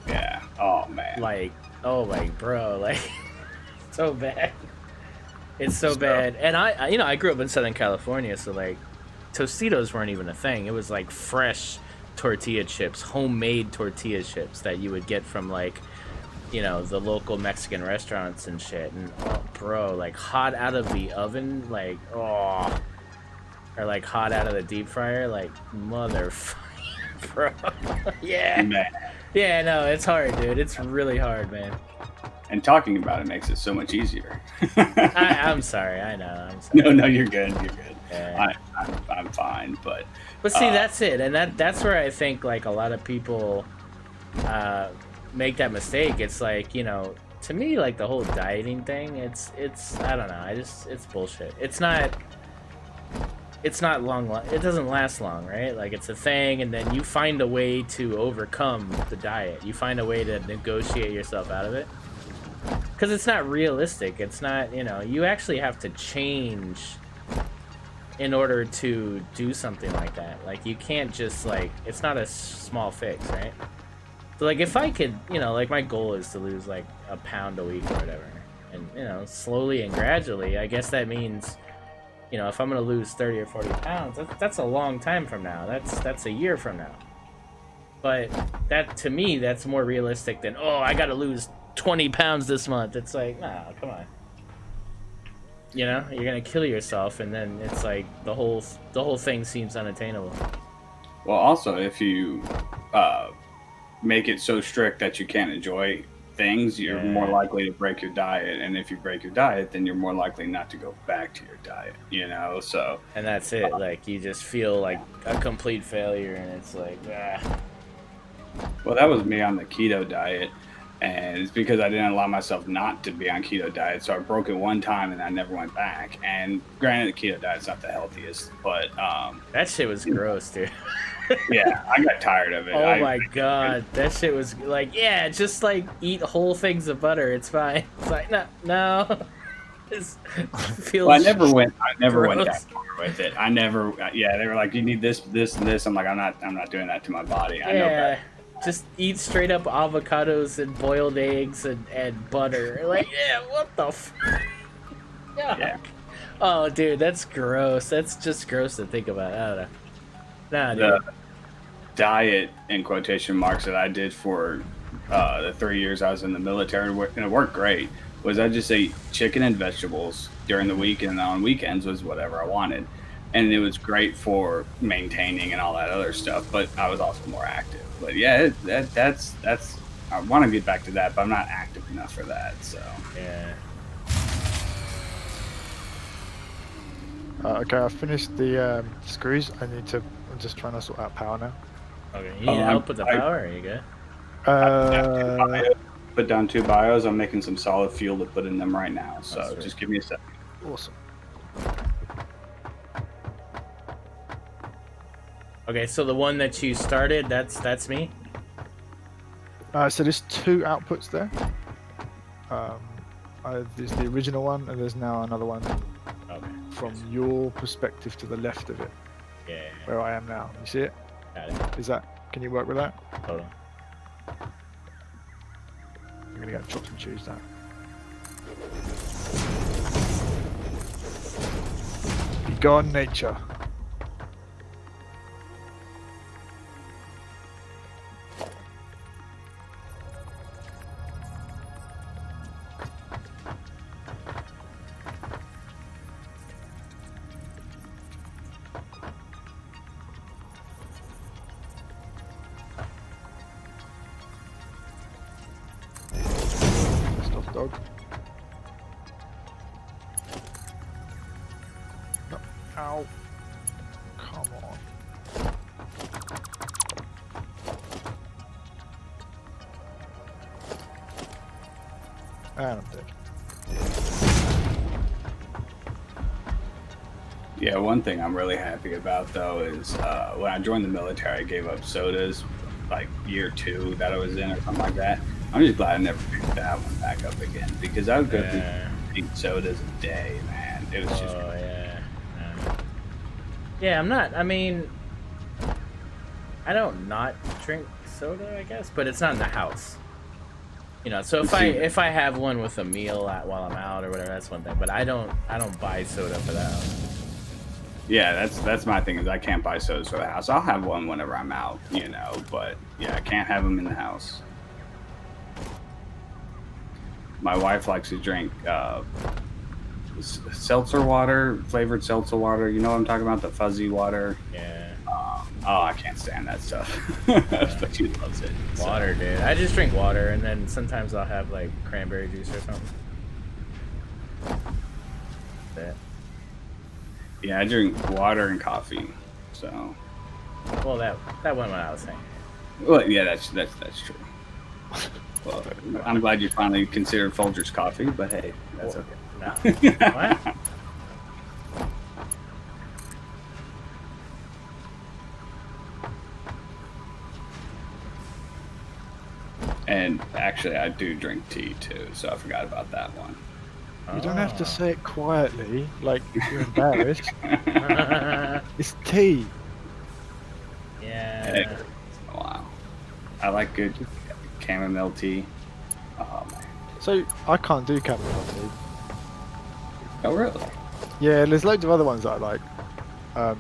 yeah. Oh man. Like, oh my bro, like, so bad. It's so bad. And I grew up in Southern California, so like, Tostitos weren't even a thing. It was like fresh tortilla chips, homemade tortilla chips that you would get from, like, you know, the local Mexican restaurants and shit. And oh, bro, like, hot out of the oven, like, oh, or like hot out of the deep fryer, like, motherfucker, bro. Yeah. Man. Yeah, no, it's hard, dude. It's really hard, man. And talking about it makes it so much easier. I'm sorry. I know. I'm sorry. No, you're good. You're good. Yeah. I'm fine, but see, that's it, and that's where I think, like, a lot of people make that mistake. It's like, you know, to me, like, the whole dieting thing, it's I don't know, it's bullshit. It's not long, it doesn't last long, right? Like, it's a thing, and then you find a way to overcome the diet. You find a way to negotiate yourself out of it, because it's not realistic. It's not, you know, you actually have to change in order to do something like that. Like, you can't just, like, it's not a small fix, right? So, like, if I could, you know, like, my goal is to lose, like, a pound a week or whatever. And, you know, slowly and gradually, I guess that means, you know, if I'm going to lose 30 or 40 pounds, that's a long time from now. That's a year from now. But that, to me, that's more realistic than, oh, I got to lose 20 pounds this month. It's like, nah, come on. You know, you're going to kill yourself, and then it's like the whole thing seems unattainable. Well, also, if you make it so strict that you can't enjoy things, you're more likely to break your diet, and if you break your diet, then you're more likely not to go back to your diet, you know. So, and that's it, like, you just feel like a complete failure, and it's like, well, that was me on the keto diet, and it's because I didn't allow myself not to be on keto diet, so I broke it one time and I never went back. And granted, the keto diet's not the healthiest, but that shit was gross, dude. Yeah, I got tired of it. Oh my god, that shit was like, yeah, just like eat whole things of butter, it's fine. It's like, no. This feels well, I never went gross. that far with it. I never, they were like, you need this, this, and this. I'm like, I'm not doing that to my body. I know better. Just eat straight up avocados and boiled eggs and butter. Like, yeah, what the f? Yeah. Oh, dude, that's gross. That's just gross to think about. I don't know. Nah, The dude. diet in quotation marks that I did for the 3 years I was in the military, and it worked great, was I just ate chicken and vegetables during the week, and on weekends was whatever I wanted. And it was great for maintaining and all that other stuff, but I was also more active. But yeah, that's I want to get back to that, but I'm not active enough for that. So Yeah. Okay, I've finished the screws. I'm just trying to sort out power now. Okay. You need help with the power? Or are you good? Put down 2 bios. I'm making some solid fuel to put in them right now. So just give me a second. Awesome. Okay, so the one that you started, that's me? So there's 2 outputs there. There's the original one, and there's now another one from your perspective to the left of it. Yeah. Where I am now. You see it? Got it. Is that? Can you work with that? Hold on. I'm gonna go chop and choose that. Be gone, nature. Dog. No. Ow. Come on. And I'm dead. Yeah, one thing I'm really happy about though is when I joined the military, I gave up sodas like year 2 that I was in or something like that. I'm just glad I never picked that one back up again, because I would go through 8 sodas a day, man. It was just. Oh, yeah. Yeah, I'm not. I mean, I don't not drink soda, I guess, but it's not in the house. You know, so if I have one with a meal while I'm out or whatever, that's one thing. But I don't buy soda for that. Yeah, that's my thing, is I can't buy sodas for the house. I'll have one whenever I'm out, you know, but yeah, I can't have them in the house. My wife likes to drink seltzer water, flavored seltzer water. You know what I'm talking about? The fuzzy water. Yeah. Oh, I can't stand that stuff. But she loves it. Water, dude. I just drink water, and then sometimes I'll have like cranberry juice or something. That. Yeah, I drink water and coffee. So. Well, that went what I was saying. Well, yeah, that's true. Well, I'm glad you finally considered Folgers coffee, but hey, that's okay. No. What? And actually, I do drink tea too, so I forgot about that one. You don't have to say it quietly, like you're embarrassed. It's tea. Yeah. Hey, wow. I like good chamomile tea. Oh man. So I can't do chamomile tea. Oh really? Yeah, there's loads of other ones that I like. The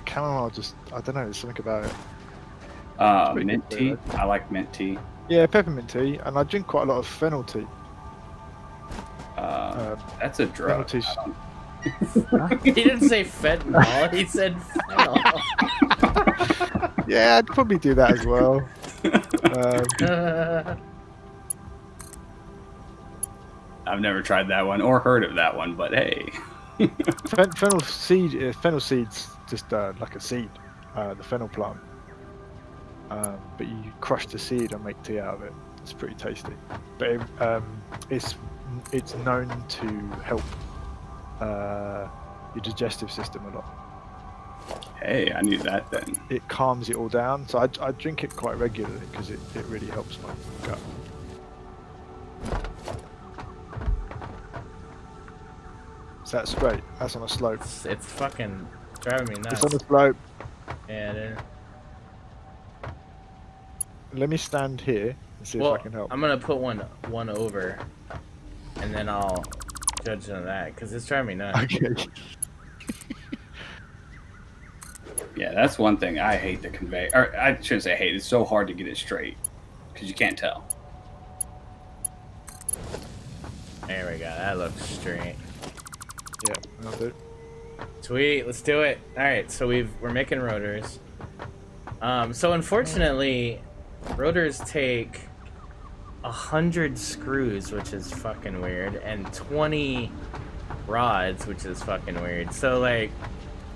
chamomile I don't know, there's something about it. Mint tea. Right? I like mint tea. Yeah, peppermint tea, and I drink quite a lot of fennel tea. That's a drug. He didn't say fentanyl, he said fennel. Yeah, I'd probably do that as well. I've never tried that one or heard of that one, but hey. Fennel seeds just like a seed, the fennel plant. But you crush the seed and make tea out of it. It's pretty tasty. But it's known to help your digestive system a lot. Hey, I knew that then. It calms it all down. So I drink it quite regularly because it really helps my gut. So that's great. That's on a slope. It's fucking driving me nuts. It's on a slope. Yeah, dude. Let me stand here and see if I can help. I'm gonna put one over, and then I'll judging on that because it's driving me nuts. Okay. Yeah, that's one thing I hate the conveyor. Or I shouldn't say hate. It's so hard to get it straight because you can't tell. There we go. That looks straight. Yeah, that'll do. Sweet, let's do it. All right, so we're making rotors. So unfortunately, rotors take 100 screws, which is fucking weird, and 20 rods, which is fucking weird. So like,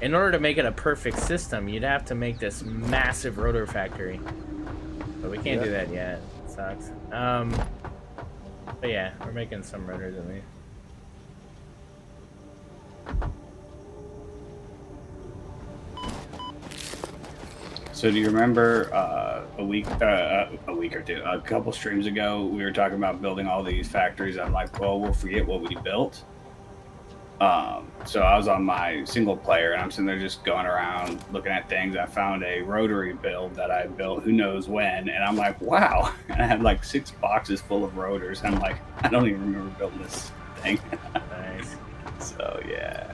in order to make it a perfect system, you'd have to make this massive rotor factory, but we can't do that yet. It sucks. But yeah, we're making some rotors at least. So do you remember a week or two, a couple streams ago, we were talking about building all these factories. I'm like, well, we'll forget what we built. So I was on my single player and I'm sitting there just going around looking at things. I found a rotary build that I built who knows when, and I'm like, wow. And I had like 6 boxes full of rotors. I'm like, I don't even remember building this thing. Nice. So yeah.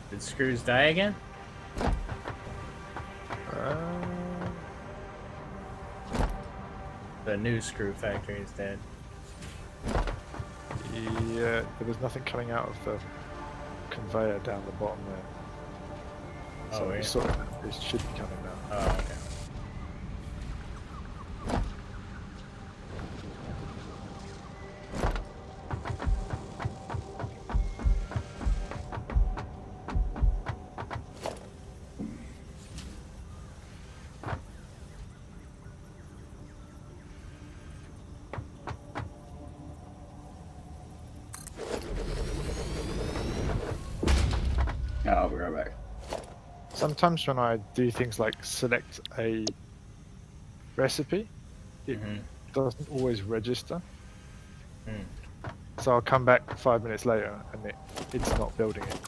Did screws die again? The new screw factory is dead. Yeah, there was nothing coming out of the conveyor down the bottom there. So Oh, it sort of, it should be coming now. Oh, okay. I'll be right back. Sometimes when I do things like select a recipe, it doesn't always register. So I'll come back 5 minutes later and it's not building it.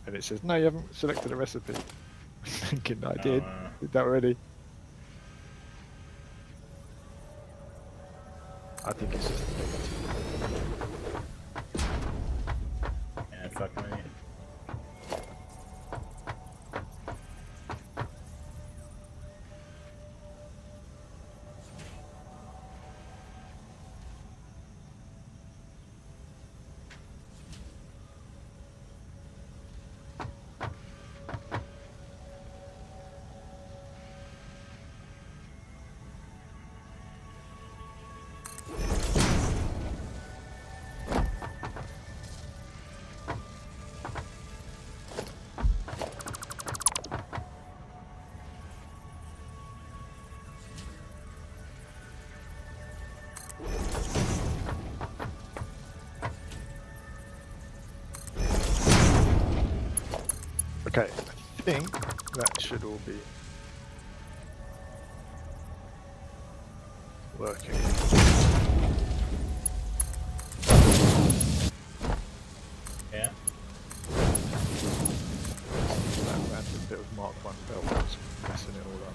And it says, no, you haven't selected a recipe. Thinking I did. Did that already. I think it's just Yeah, fucking with you. okay. I think that should all be working. Yeah. That random bit of Mark 1 belt was messing it all up.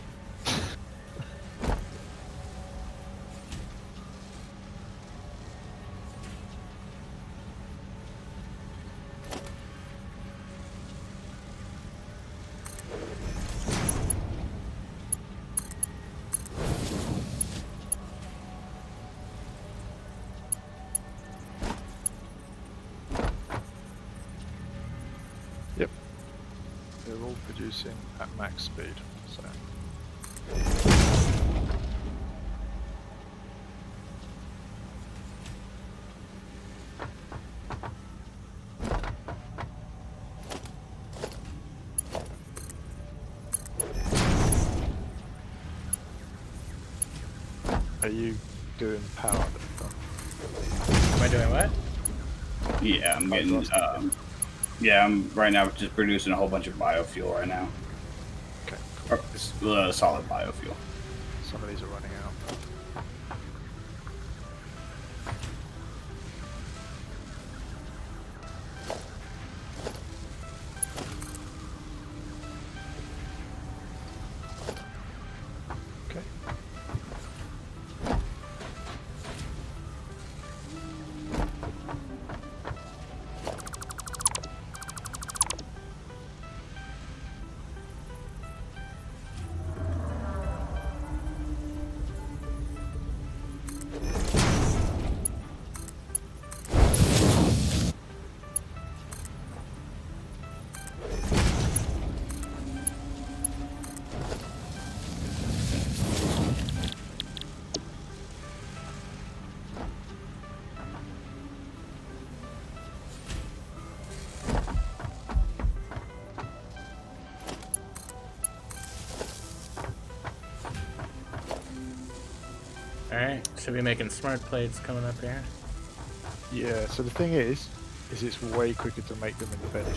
Yep. They're all producing at max speed, so. Are you doing power stuff? Am I doing what? Yeah, I'm getting. Yeah, I'm right now just producing a whole bunch of biofuel right now. Okay, Or, solid biofuel. Some of these are running out. Okay. Alright, should be making smart plates coming up here. Yeah, so the thing is it's way quicker to make them in the bench.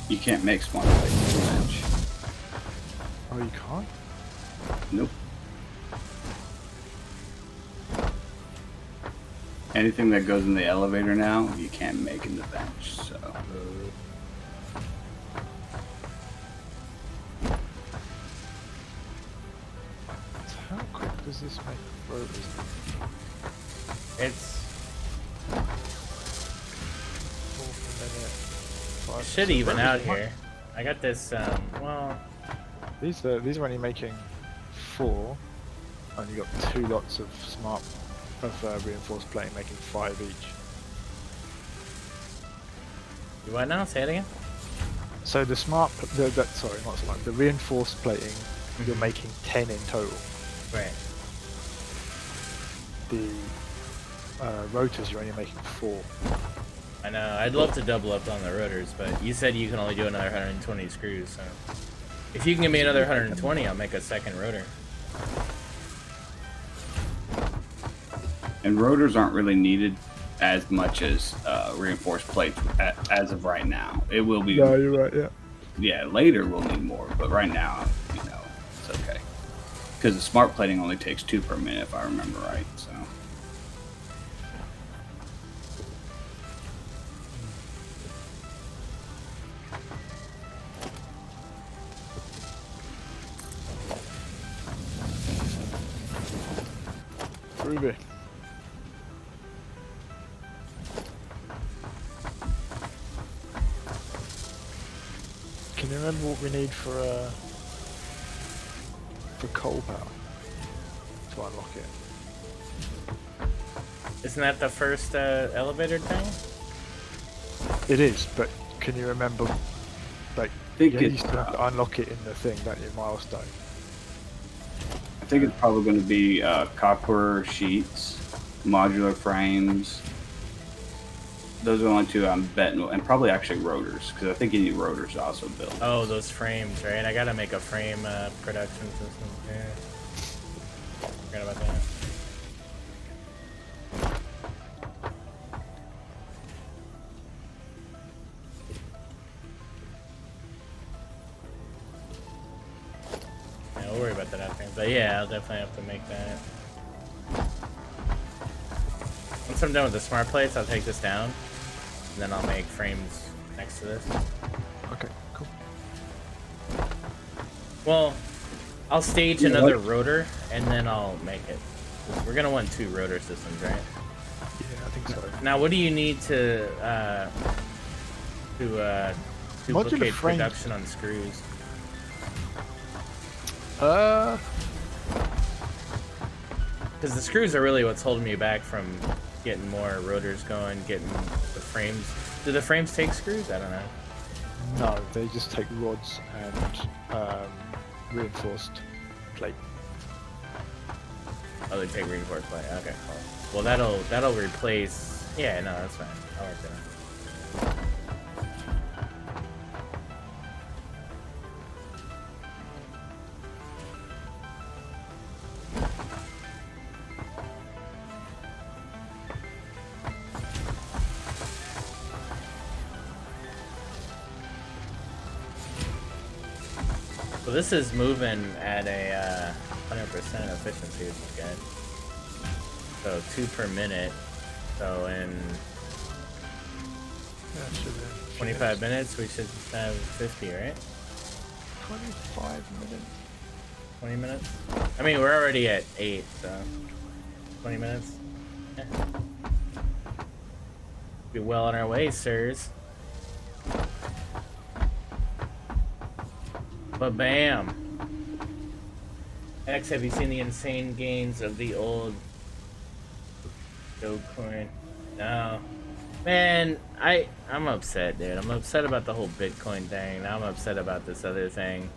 You can't make smart plates in the bench. Oh, you can't? Nope. Anything that goes in the elevator now, you can't make in the bench. So. How quick does this make rotors? It's It should even out here. I got this, well... These are only making 4, and you got 2 lots of reinforced plating making 5 each. You what now? Say it again? So the the reinforced plating, you're making 10 in total. Right. The rotors, you're only making 4. I know, I'd love to double up on the rotors, but you said you can only do another 120 screws, so... If you can give me another 120, I'll make a second rotor. And rotors aren't really needed as much as reinforced plates as of right now. It will be. No, you're right. Yeah. Yeah, later we'll need more, but right now, it's okay. Because the smart plating only takes 2 per minute, if I remember right. So. Ruby. Can you remember what we need for coal power to unlock it? Isn't that the first elevator thing? It is, but can you remember? Like, think you it's, still have to unlock it in the thing, don't you? Milestone. I think it's probably going to be copper sheets, modular frames. Those are the only 2 I'm betting, and probably actually rotors, because I think you need rotors to also build. Oh, those frames, right? I gotta make a frame production system. Yeah. Forgot about that. Yeah, we'll worry about that after. But yeah, I'll definitely have to make that. Once I'm done with the smart plates, I'll take this down, and then I'll make frames next to this. Okay, cool. Well, I'll stage another rotor, and then I'll make it. We're gonna want 2 rotor systems, right? Yeah, I think so. Now, what do you need to duplicate frame. production on screws? Because the screws are really what's holding me back from getting more rotors going, getting the frames. Do the frames take screws? I don't know. No, they just take rods and reinforced plate. Oh, they take reinforced plate. Okay, cool. Well, that'll replace. Yeah, no, that's fine. I'll work that out. So this is moving at a 100% efficiency, which is good. So 2 per minute. So in 25 minutes, we should have 50, right? 25 minutes. 20 minutes? I mean, we're already at 8, so 20 minutes. Yeah. Be well on our way, sirs. But bam! X, have you seen the insane gains of the old Dogecoin? No. Man, I'm upset, dude. I'm upset about the whole Bitcoin thing. Now I'm upset about this other thing.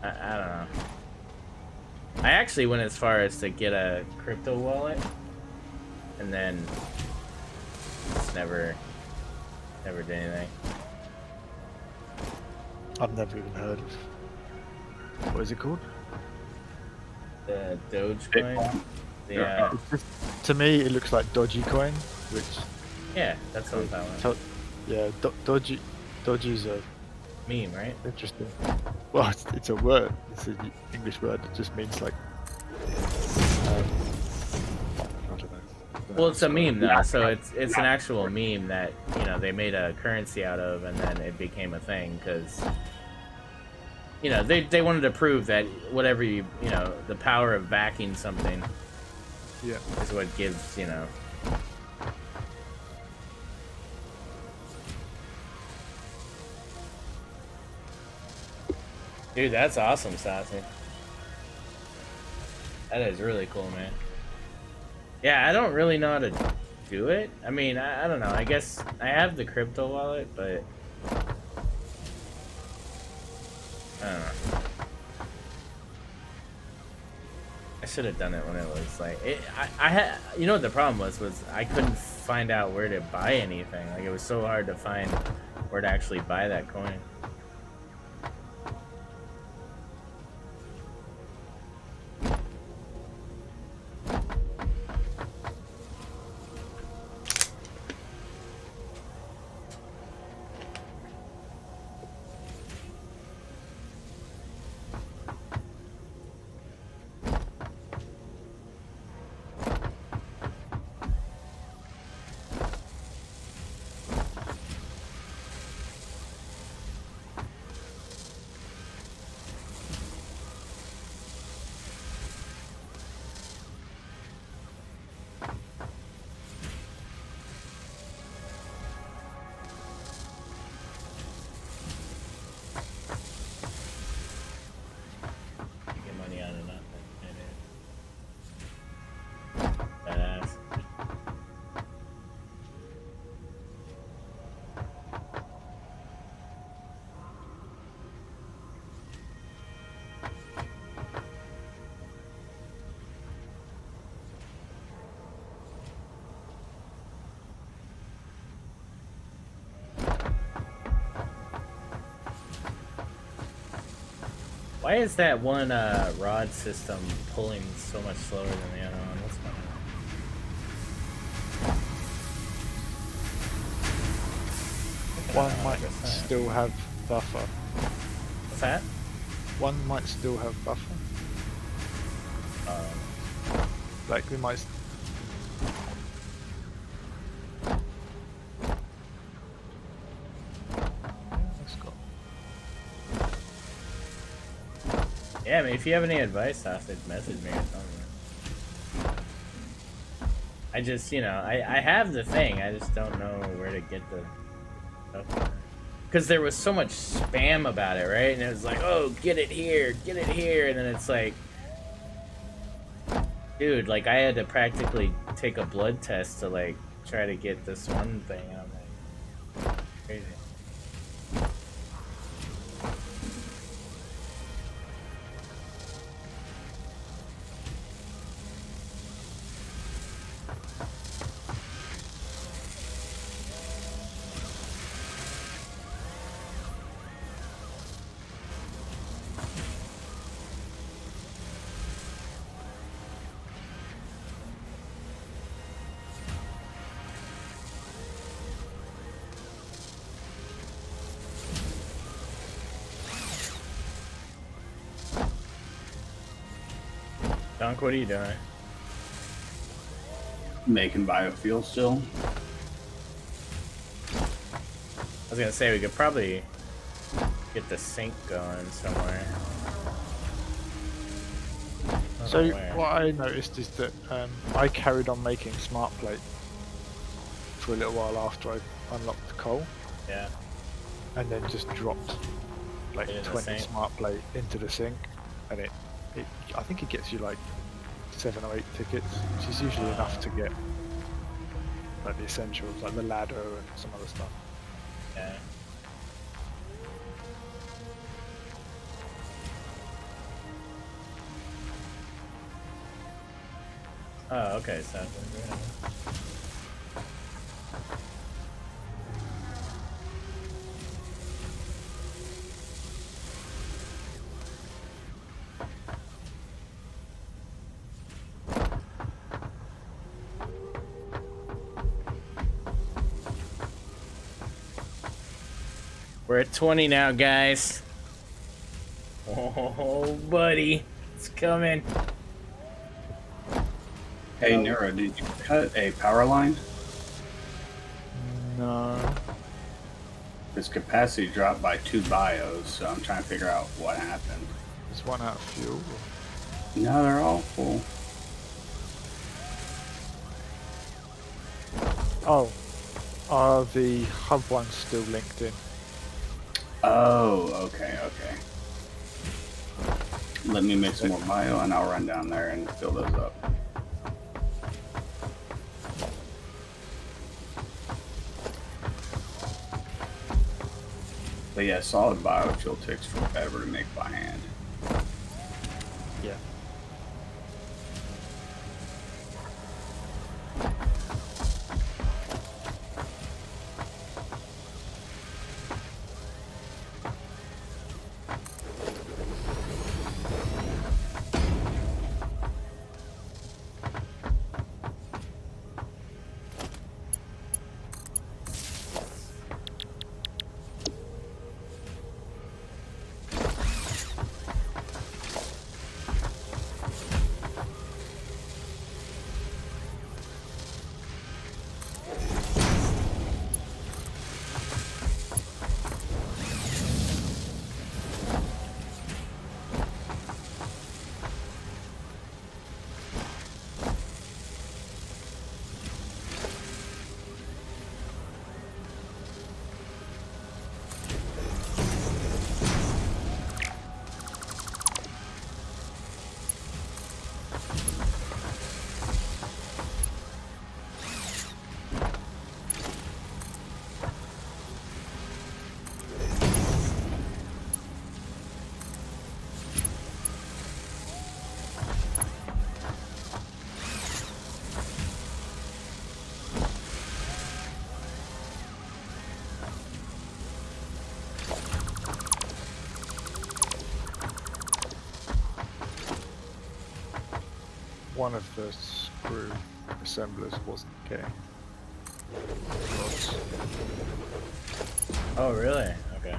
I don't know. I actually went as far as to get a crypto wallet, and then just never did anything. I've never even heard of. What is it called? The Dogecoin. Yeah. To me, it looks like dodgy coin, which. Yeah, that's what I'm talking about. Yeah, dodgy's a Meme, right? interesting. Well, it's a word. It's an English word. It just means like. I don't know. Well, it's a meme though, so it's an actual meme that they made a currency out of, and then it became a thing because they wanted to prove that whatever the power of backing something, is what gives Dude, that's awesome, Sassy. That is really cool, man. Yeah, I don't really know how to do it. I mean, I don't know. I guess I have the crypto wallet, but I don't know. I should have done it when it was like I had. You know what the problem was I couldn't find out where to buy anything. Like it was so hard to find where to actually buy that coin. Why is that one rod system pulling so much slower than the other one? What's going on? One might still have buffer. What's that? One might still have buffer. Like we might. Yeah, I mean, if you have any advice, Sausage, message me or something. I just, I have the thing. I just don't know where to get the stuff. Because there was so much spam about it, right? And it was like, oh, get it here. And then it's like, dude, like, I had to practically take a blood test to, like, try to get this one thing. I'm like, crazy. Dunk, what are you doing? Making biofuel still. I was gonna say we could probably get the sink going somewhere. I don't So know where. what I noticed is that I carried on making smart plate for a little while after I unlocked the coal, Yeah. and then just dropped like Into the 20 sink. smart plate into the sink, and I think it gets you like 7 or 8 tickets, which is usually enough to get like the essentials, like the ladder and some other stuff. Yeah. Oh, okay, so we're at 20 now, guys. Oh, buddy, it's coming. Hey, Nero, did you cut a power line? No. This capacity dropped by 2 bios, so I'm trying to figure out what happened. There's one out of fuel. No, they're all full. Oh, are the hub ones still linked in? Oh, okay, okay. Let me make some more bio and I'll run down there and fill those up. But yeah, solid biofuel takes forever to make by hand. Yeah. One of the screw assemblers wasn't getting rods. Oh, really? Okay.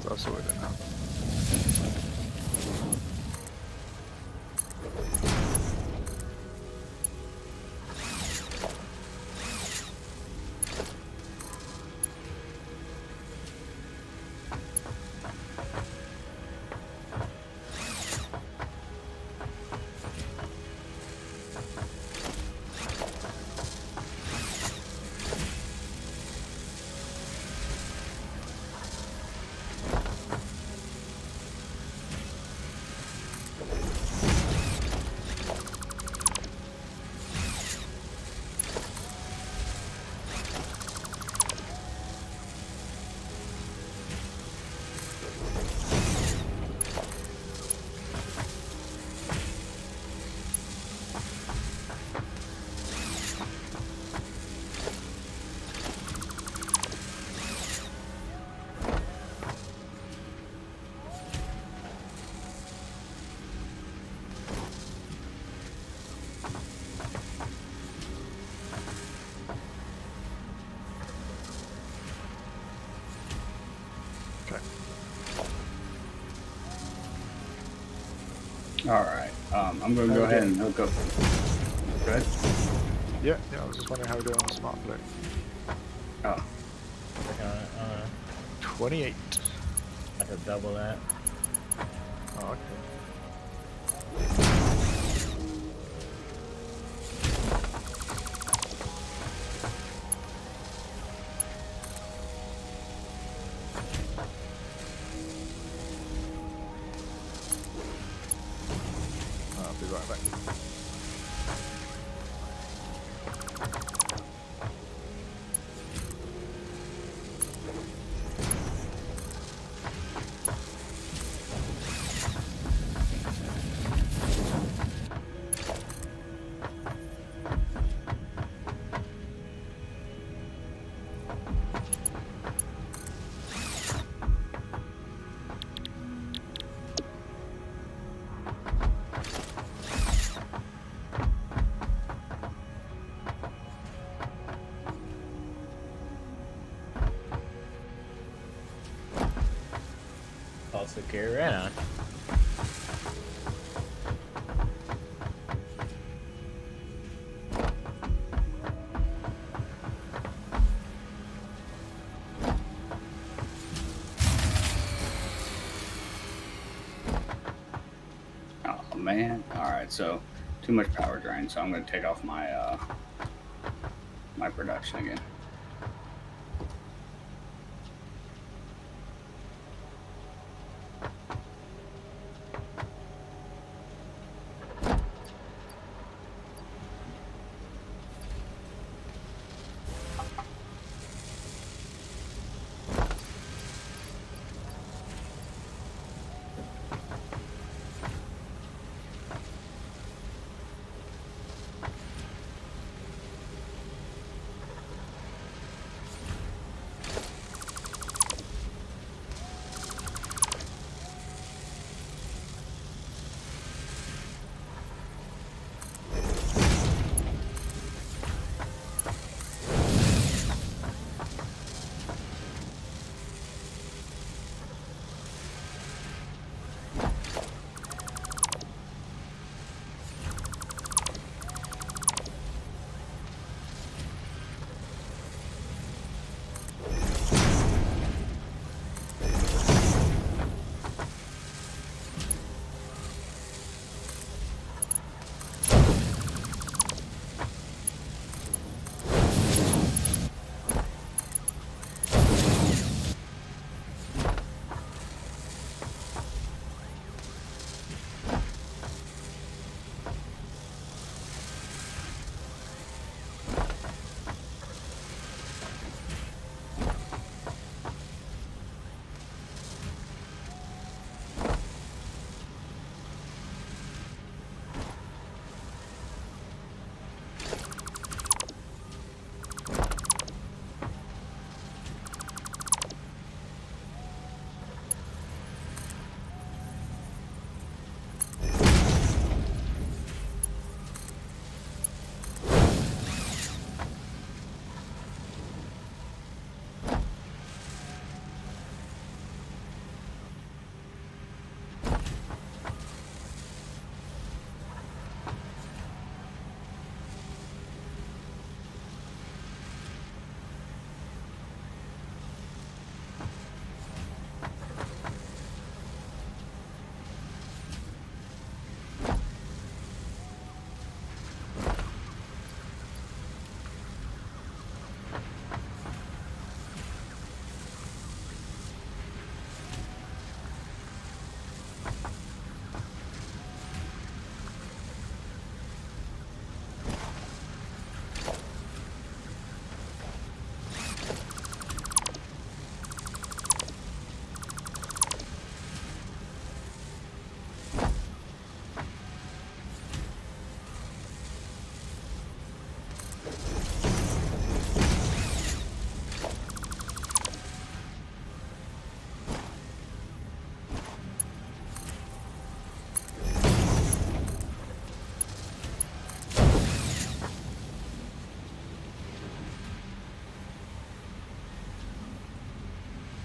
So I sorted it out. All right. I'm going to go ahead and hook up. Go ahead. Yeah, I was just wondering how we're doing on smart play. Oh. 28. I could double that. Oh, okay. I'll be right back. Also carry around. Oh man. All right. So too much power drain. So I'm going to take off my my production again.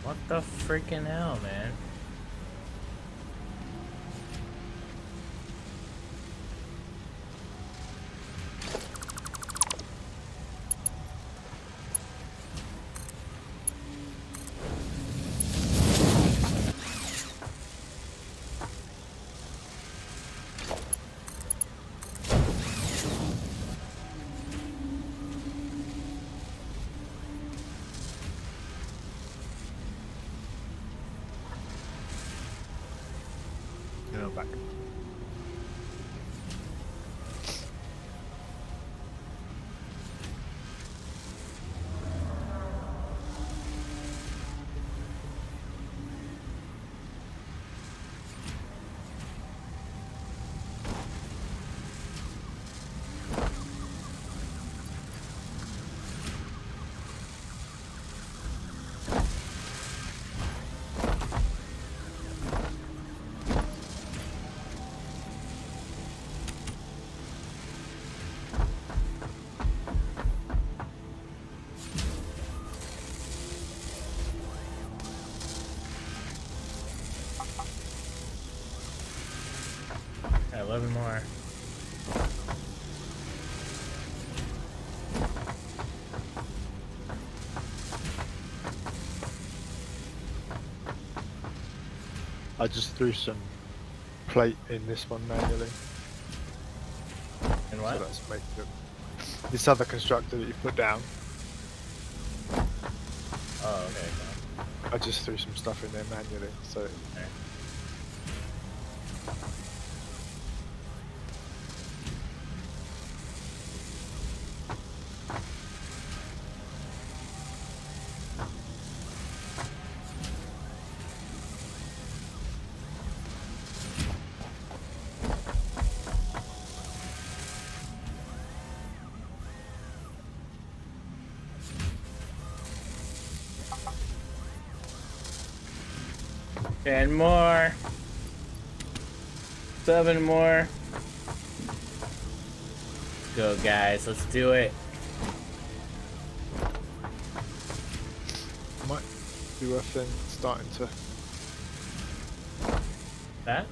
What the freaking hell, man? Yeah, I'm back. Yeah, 11 more. I just threw some plate in this one manually. And what? So that's making it. This other constructor that you put down, Oh, okay. I just threw some stuff in there manually. So Okay. Ten more. 7 more. Let's go, guys. Let's do it. might be worth then starting That?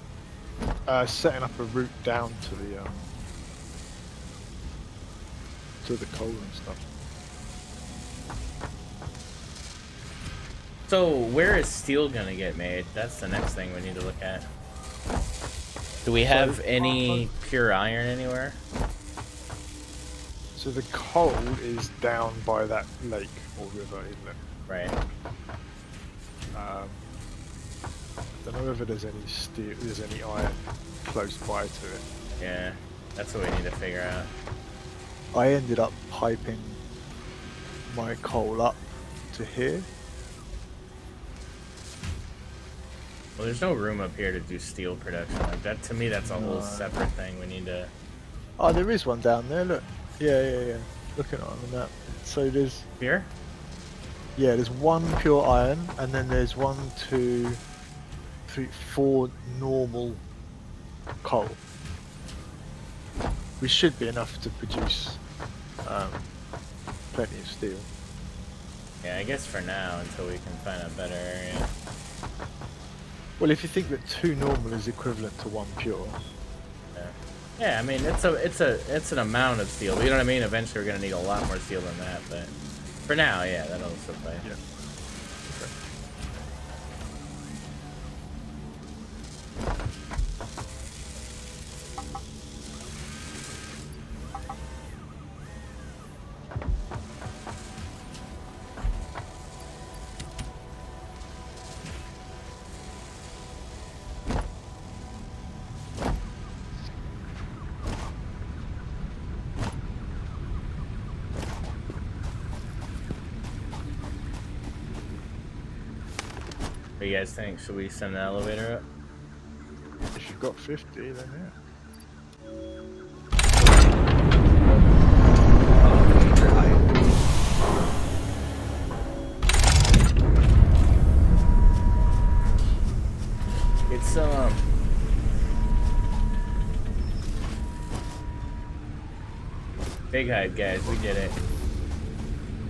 to setting up a route down to the coal and stuff. So, where is steel gonna get made? That's the next thing we need to look at. Do we have any pure iron anywhere? So the coal is down by that lake or river, isn't it? Right. I don't know whether there's any steel, there's any iron close by to it. Yeah, that's what we need to figure out. I ended up piping my coal up to here. Well, there's no room up here to do steel production. Like that, to me, that's a whole No. separate thing. We need to. Oh, there is one down there. Look. Yeah. Looking on the map. So there's Here? there's one pure iron, and then there's 1, 2, 3, 4 normal coal. We should be enough to produce plenty of steel. Yeah, I guess for now, until we can find a better area. Well, if you think that 2 normal is equivalent to 1 pure, Yeah, I mean it's an amount of steel. You know what I mean? Eventually, we're gonna need a lot more steel than that, but for now, yeah, that'll suffice. yeah. What do you guys think? Should we send the elevator up? If you've got 50, then yeah. It's big hype, guys. We did it.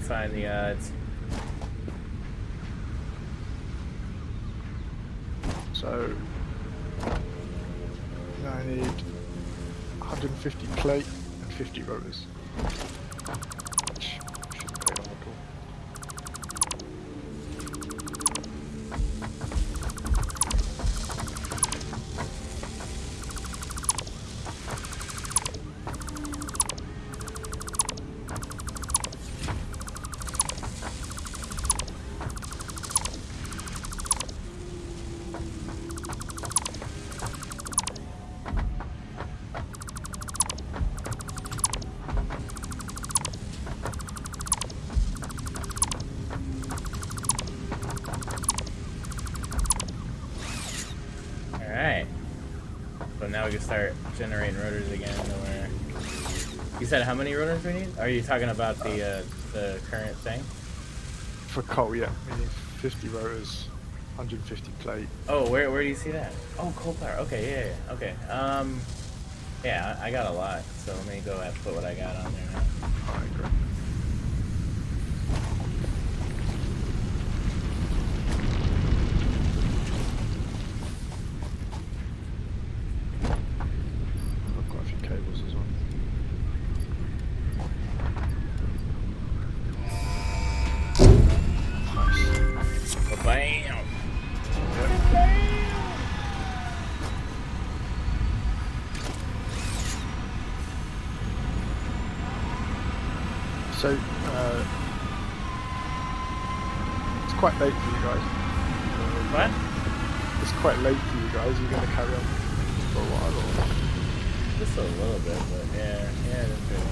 Find the odds. So now I need 150 plate and 50 rotors. Which shouldn't take long at all. Alright. So now we can start generating rotors again. Where... You said how many rotors we need? Are you talking about the current thing? For coal, yeah. We need 50 rotors, 150 plate. Oh, where do you see that? Oh, coal power. Okay, yeah. Okay. Yeah, I got a lot. So let me go and put what I got on there now. Alright, great. I've got quite a few cables as well. Nice. Bam! So, it's quite late for you guys. What? It's quite late for you guys. You're going to carry on for a while, or? Just a little bit, but yeah, that's good.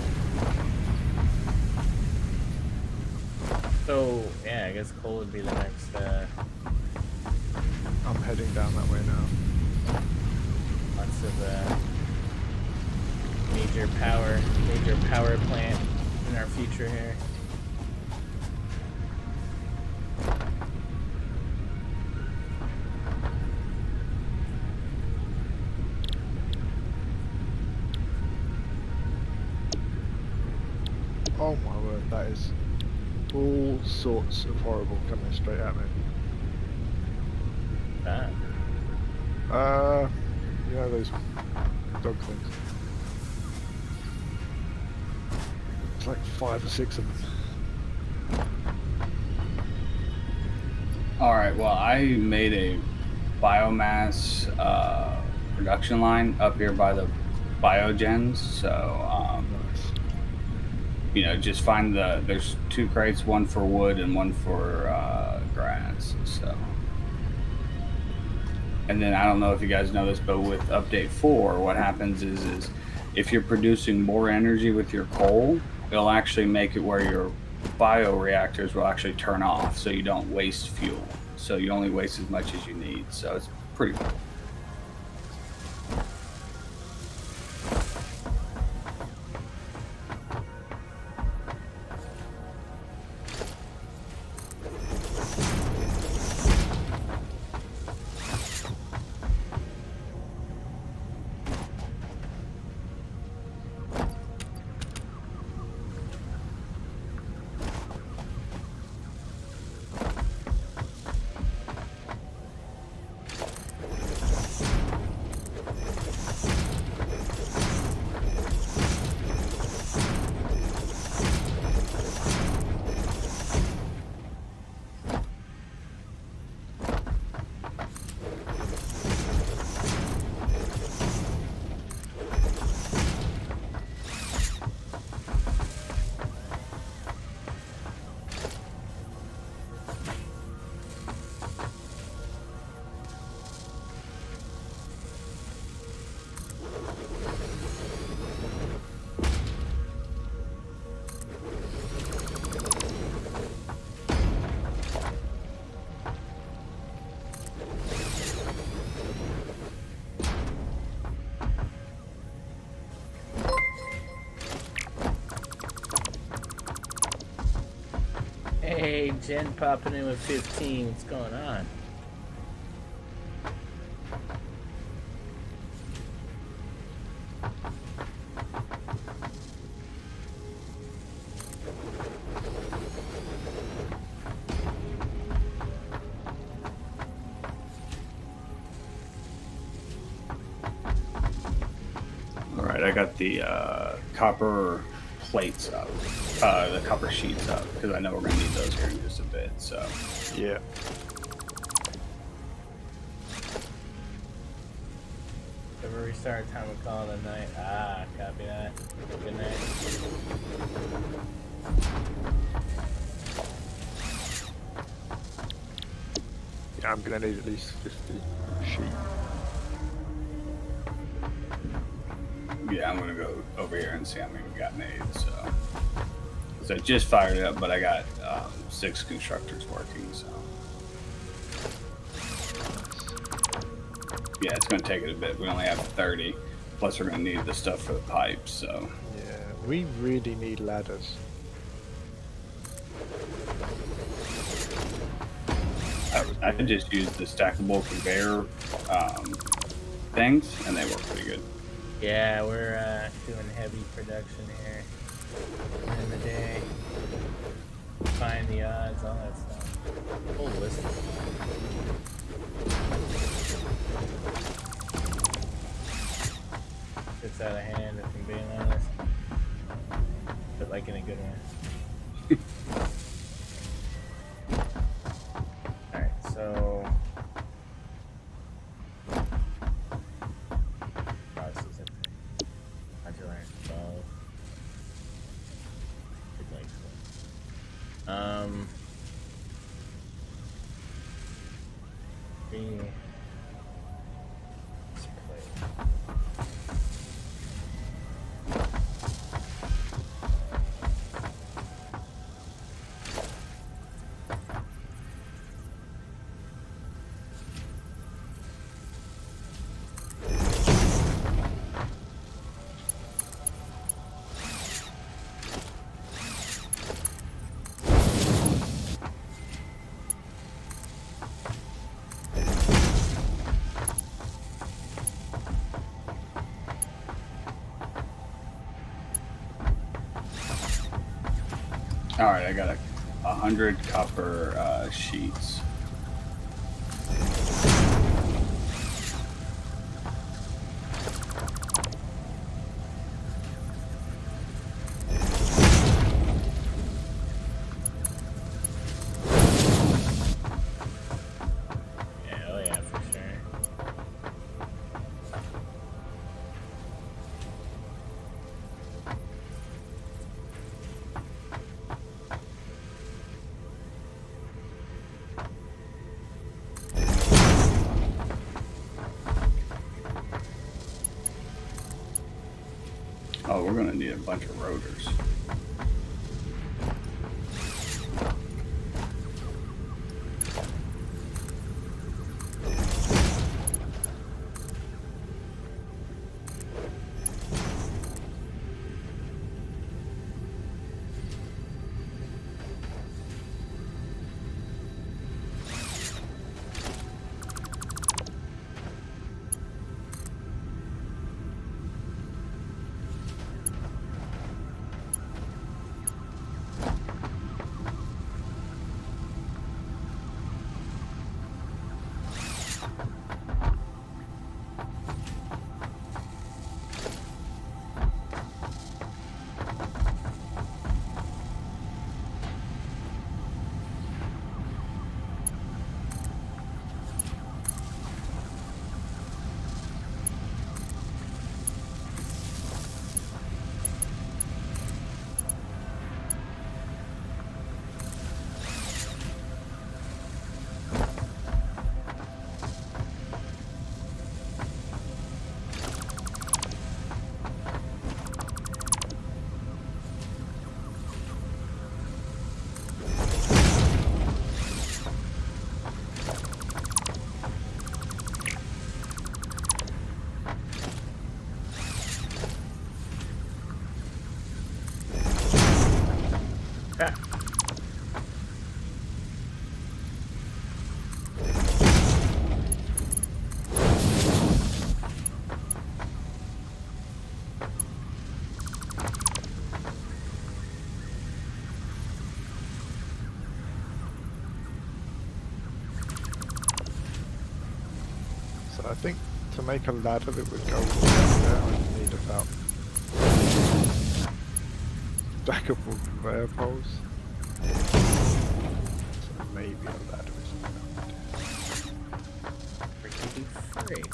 So, yeah, I guess coal would be the next, I'm heading down that way now. lots of, major power plant in our future here. Oh my word, that is all sorts of horrible coming straight at me. Ah. You know those dog things. It's like 5 or 6 of them. Alright, well, I made a biomass production line up here by the biogens, so Nice. you know, just find there's 2 crates, one for wood and one for grass. So, and then I don't know if you guys know this, but with update 4, what happens is if you're producing more energy with your coal, it'll actually make it where your bioreactors will actually turn off, so you don't waste fuel. So you only waste as much as you need. So it's pretty cool. Hey, Jen popping in with 15. What's going on? All right, I got the copper plates up, the copper sheets up, because I know we're gonna need those here in just a bit. So Yeah. Ever restart time we call it a night. Ah, copy that. Good night. Yeah, I'm gonna need at least 50 sheep. yeah, I'm gonna go over here and see how many we got made. So I just fired it up, but I got 6 constructors working. So Yeah, it's going to take it a bit. We only have 30. Plus, we're going to need the stuff for the pipes, so... Yeah, we really need ladders. I just used the stackable conveyor things, and they work pretty good. Yeah, we're doing heavy production here in the day. Find the odds, all that stuff. Whole list of stuff. Gets out of hand, if I'm being honest. But like in a good way. Alright, so... Process it. Modular 12. Good like so. Let's play. All right, I got 100 copper sheets. Yeah, oh yeah, for sure. Oh, we're gonna need a bunch of rotors. So I think to make a ladder that would go down there, I need about stackable conveyor poles. So maybe a ladder is enough. Freaking frig.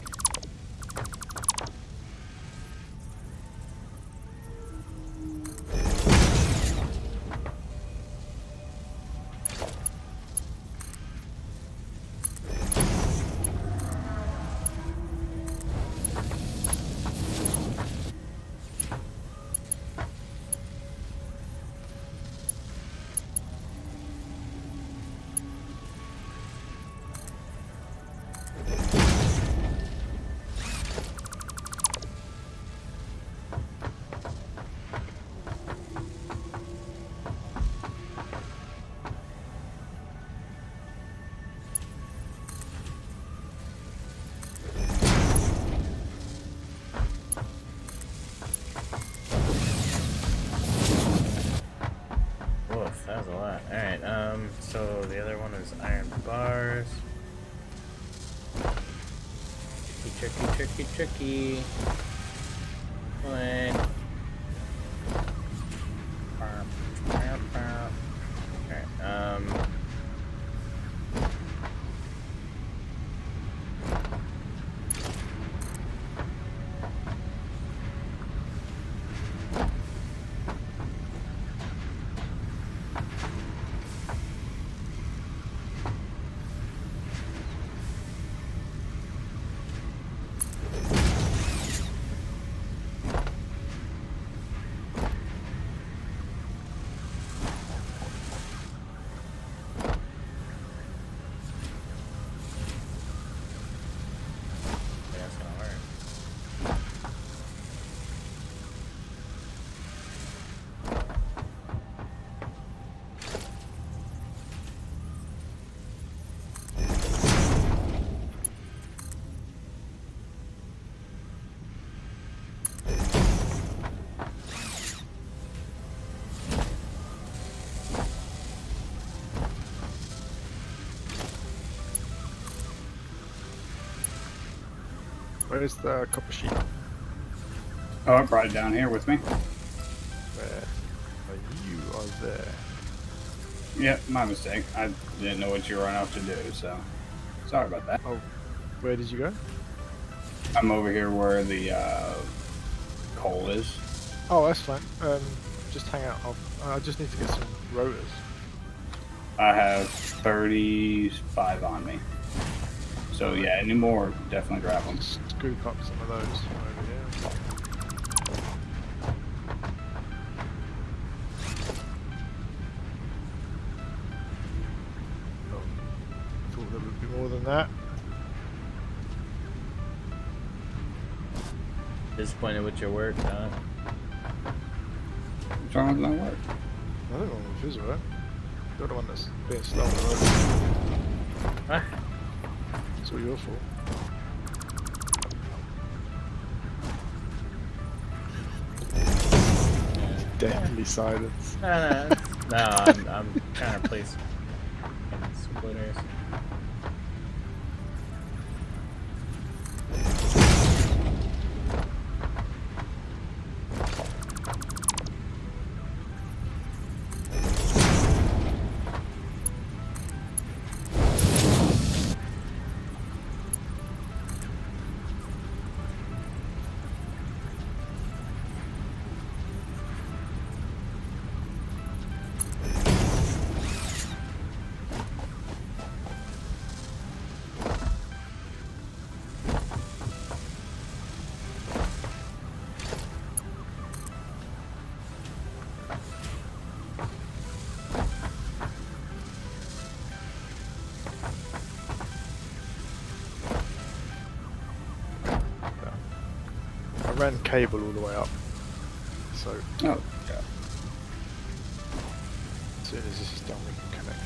Tricky. What? Alright, that's gonna work. Where's the copper sheet? Oh, I brought it down here with me. Where you are there. Yep, my mistake. I didn't know what you were off to do, so sorry about that. Oh, where did you go? I'm over here where the coal is. Oh, that's fine. Just hang out. I just need to get some rotors. I have 35 on me. So yeah, any more, definitely grab them. Scoop up some of those from over here. Oh, thought there would be more than that. Disappointed with your work, huh? What's wrong with my work? Nothing wrong with his work. You're the one that's being slow on the road. Huh? It's all your fault. Deadly silence. No, I'm trying to place splitters. I ran cable all the way up, so Oh, yeah. as soon as this is done we can connect.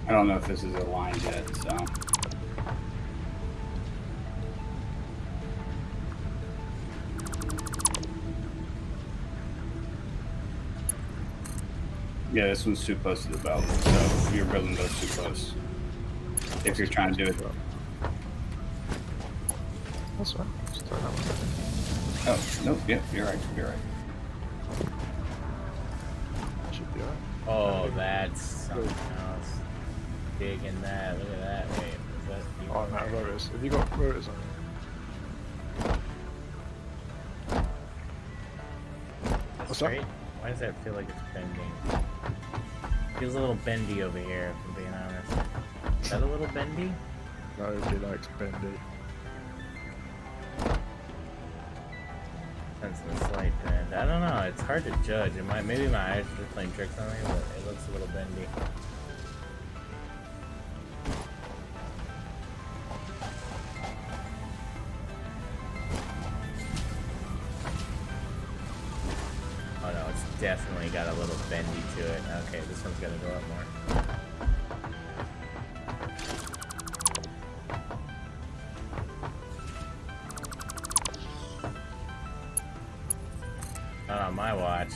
I don't know if this is aligned yet, so. Yeah, this one's too close to the belt, so you're building those too close. If you're trying to do it. That's fine. Just throw that one. Oh, no, yep, you're right, you're right. Oh, that's something else. Big in that. Look at that. Wait, is that you? Oh no, rotors. Have you got rotors on? That's What's that? straight? Why does that feel like it's bending? Feels a little bendy over here, if I'm being honest. Is that a little bendy? Nobody likes bendy. Sensing a slight bend. I don't know. It's hard to judge. Maybe my eyes are just playing tricks on me, but it looks a little bendy. Oh no, it's definitely got a little bendy to it. Okay, this one's gotta go up more. Not on my watch.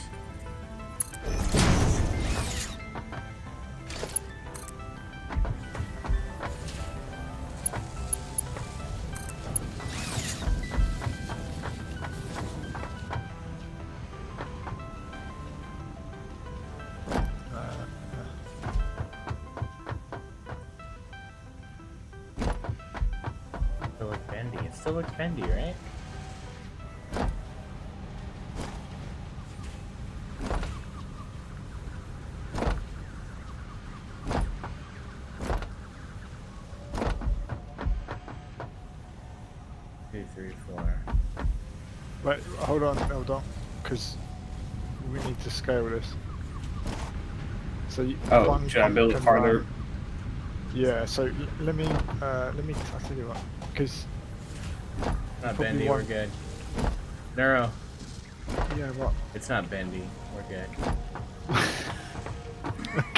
Still looks bendy. It still looks bendy, right? Two, three, four. Wait, hold on, because we need to scale this. So Oh, one should I pump build it can farther? run- Yeah. So let me. I'll tell you what, because Not Probably bendy, one- we're good. Neuro, yeah, what? it's not bendy, we're good.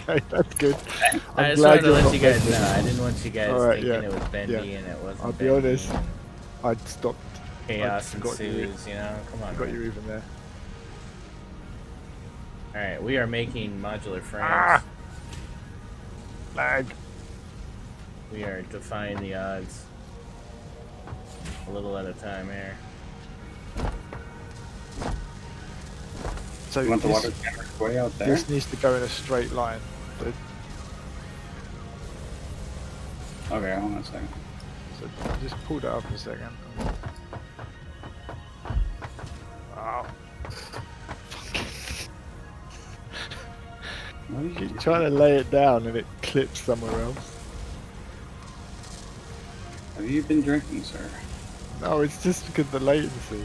Okay, that's good. I I'm just wanted to you're let not you guys bendy. know. I didn't want you guys Alright, thinking yeah, it was bendy yeah. and it wasn't I'll be bendy honest. and I'd stopped. chaos forgot you- ensues, you know? Come on, Got man. you even there. Alright, we are making modular frames. Ah! Lag. We are defying the odds. A little at a time here. So You want the this, water camera way out there? this needs to go in a straight line. So, Okay, hold on a second. so just pull that up a second. Wow. What did you Keep do? trying to lay it down and it clips somewhere else. Have you been drinking, sir? No, it's just because of the latency.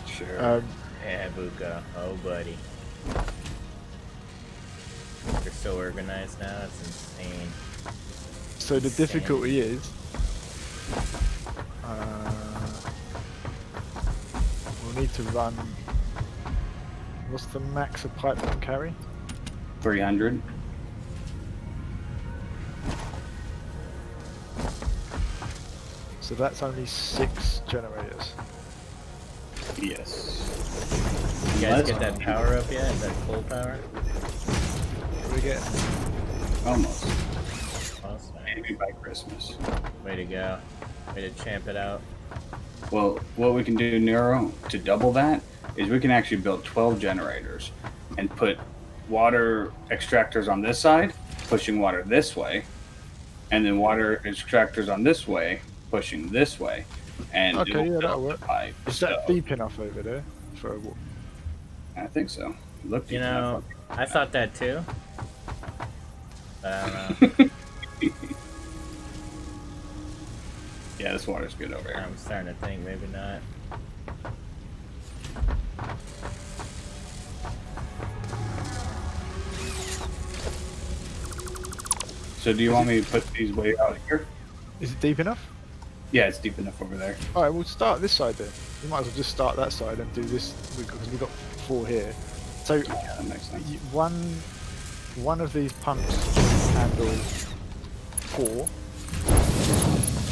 Sure. Yeah, Buka. Oh, buddy. They're so organized now, it's insane. So the Insane. difficulty is, we'll need to run. What's the max a pipe can carry? 300. So that's only 6 generators. Yes. You guys Unless- get that power up yet? That full power? What do we get? Almost. Awesome. Maybe by Christmas. Way to go. Way to champ it out. Well, what we can do, Nero, to double that is we can actually build 12 generators and put water extractors on this side, pushing water this way, and then water extractors on this way, pushing this way. And Okay, it'll yeah, fill that'll up the work. pipe. Is that So, deep enough over there for a walk? I think so. Look, You know, I thought that too. But I don't know. yeah, this water's good over here. I'm starting to think maybe not. So do you want me to put these way out here? Is it deep enough? Yeah, it's deep enough over there. Alright, we'll start this side then. You might as well just start that side and do this because we've got 4 here. So Yeah, that makes sense. one of these pumps can handle 4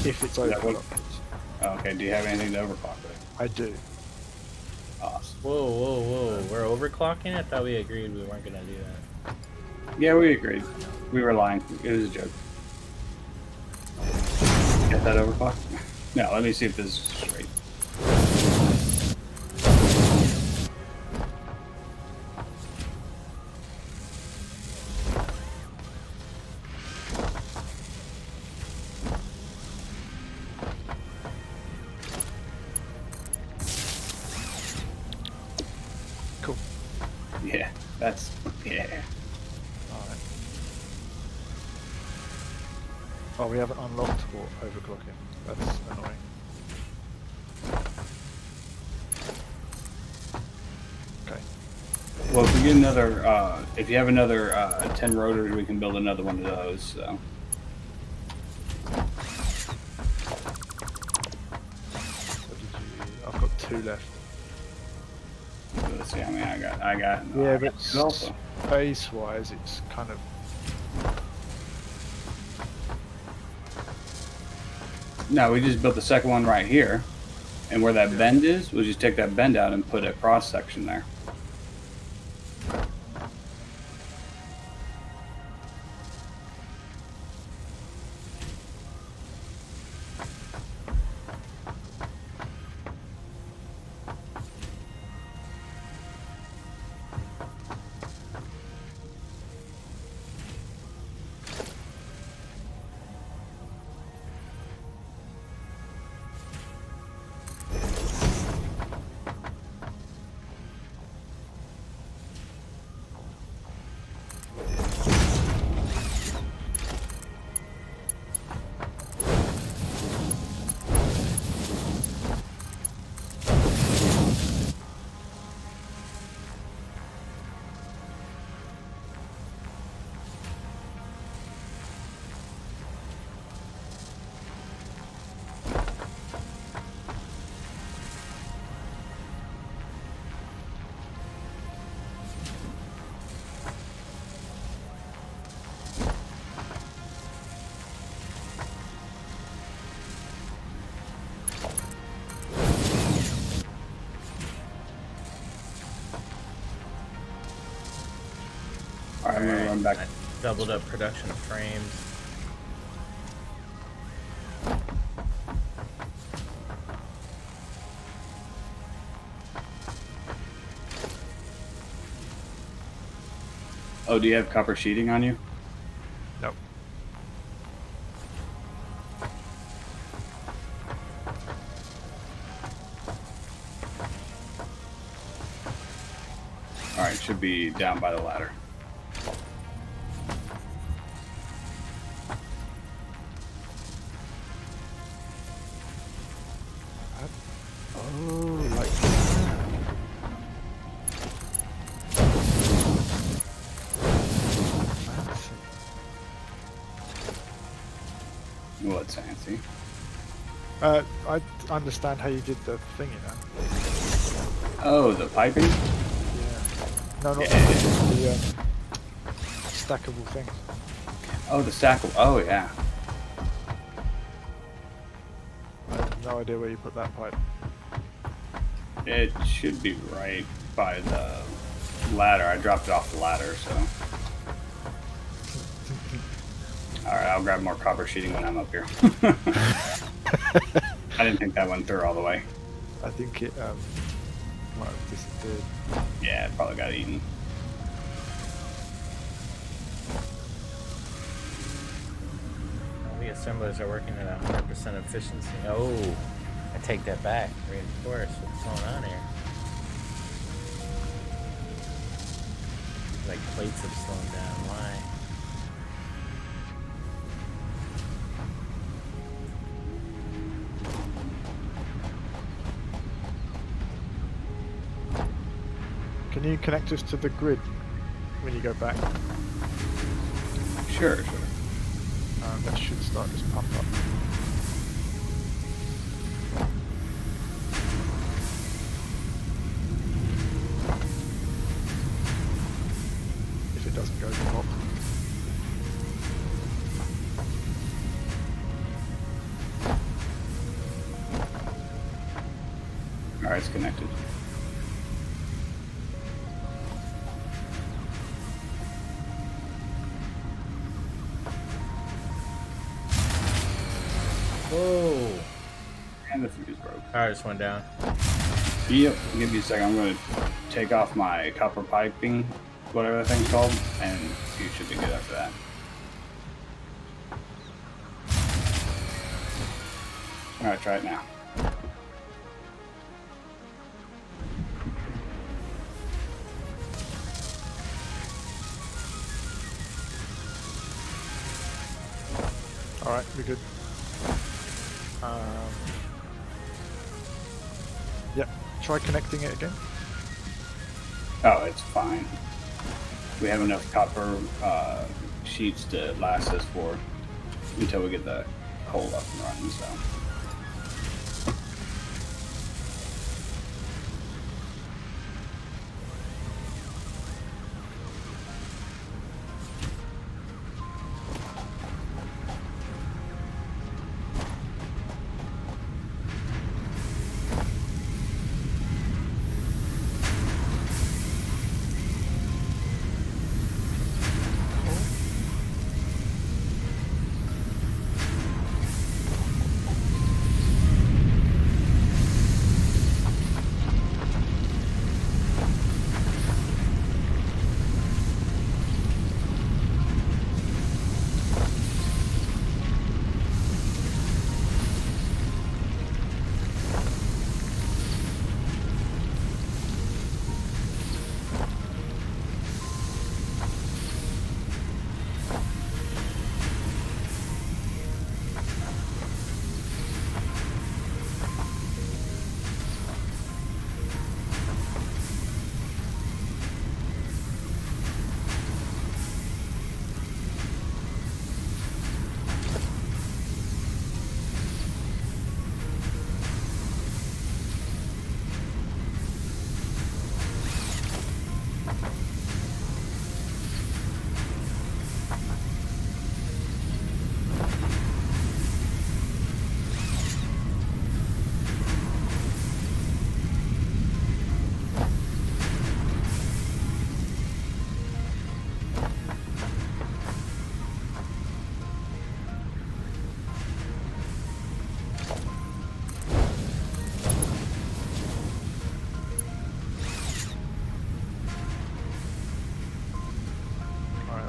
if it's Is that what- overclocked. Oh, okay, do you have anything to overclock with? I do. Awesome. Whoa, whoa, whoa. We're overclocking? I thought we agreed we weren't going to do that. Yeah, we agreed. We were lying. It was a joke. Get that overclock? No, let me see if this is straight. That's yeah. Alright. Oh, we haven't unlocked for overclocking. That's annoying. Okay. Well, if we get another, if you have another 10 rotors, we can build another one of those. So. What did you... I've got 2 left. Let's see how many I got. Yeah, I but got two also. space-wise, it's kind of... No, we just built the second one right here, and where that bend is, we'll just take that bend out and put a cross section there. All right, I'm gonna run back. I doubled up production frames. Oh, do you have copper sheeting on you? Nope. All right, should be down by the ladder. Oh, like that. Fancy. What's fancy? I understand how you did the thing, you know. Oh, the piping? Yeah. No, not Yeah. the stackable things. Oh, the stackable. Oh, yeah. I have no idea where you put that pipe. It should be right by the ladder. I dropped it off the ladder, so. All right, I'll grab more copper sheeting when I'm up here. I didn't think that went through all the way. I think it might have disappeared. Yeah, it probably got eaten. The assemblers are working at 100% efficiency. Oh, I take that back. Reinforce. What's going on here? Like plates have slowed down. Why? Can you connect us to the grid when you go back? Sure. That should start this pump up. If it doesn't go to pop. All right, it's connected. Whoa! And the fuse broke. Power just went down. Yep. Give me a second. I'm going to take off my copper piping, whatever that thing's called, and you should be good after that. All right, try it now. Alright, we're good. Yep, try connecting it again. Oh, it's fine. We have enough copper sheets to last us for until we get the coal up and running. So.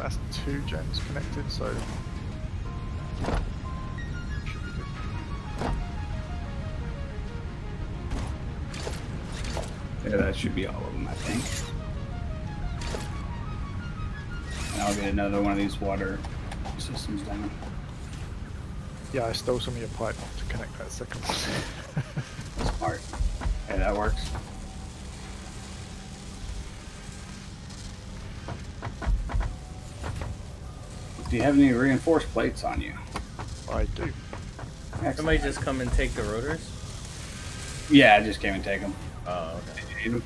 That's 2 gens connected, so should be good. Yeah, that should be all of them, I think. And I'll get another one of these water systems down. Yeah, I stole some of your pipe to connect that second one. Smart. Yeah, that works. Do you have any reinforced plates on you? I do. Excellent. Somebody just come and take the rotors? Yeah, I just came and take them. Oh, okay.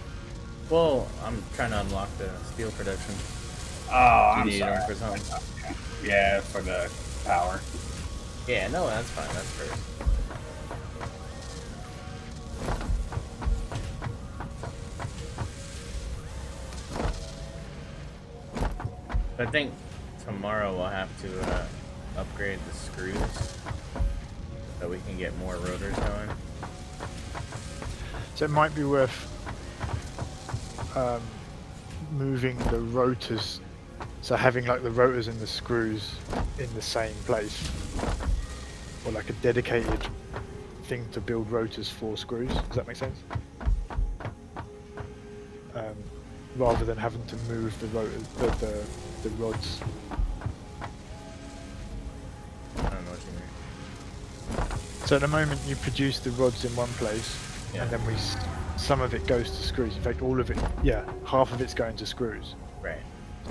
Well, I'm trying to unlock the steel production. Oh, I'm need sorry. them for something? Yeah, for the power. Yeah, no, that's fine. That's first. I think tomorrow we'll have to upgrade the screws so we can get more rotors going. So it might be worth moving the rotors, so having like the rotors and the screws in the same place, or like a dedicated thing to build rotors for screws. Does that make sense? Rather than having to move the rotors, the rods. I don't know what you mean. So at the moment you produce the rods in one place, Yeah. and then some of it goes to screws. In fact, all of it, yeah, half of it's going to screws. Right.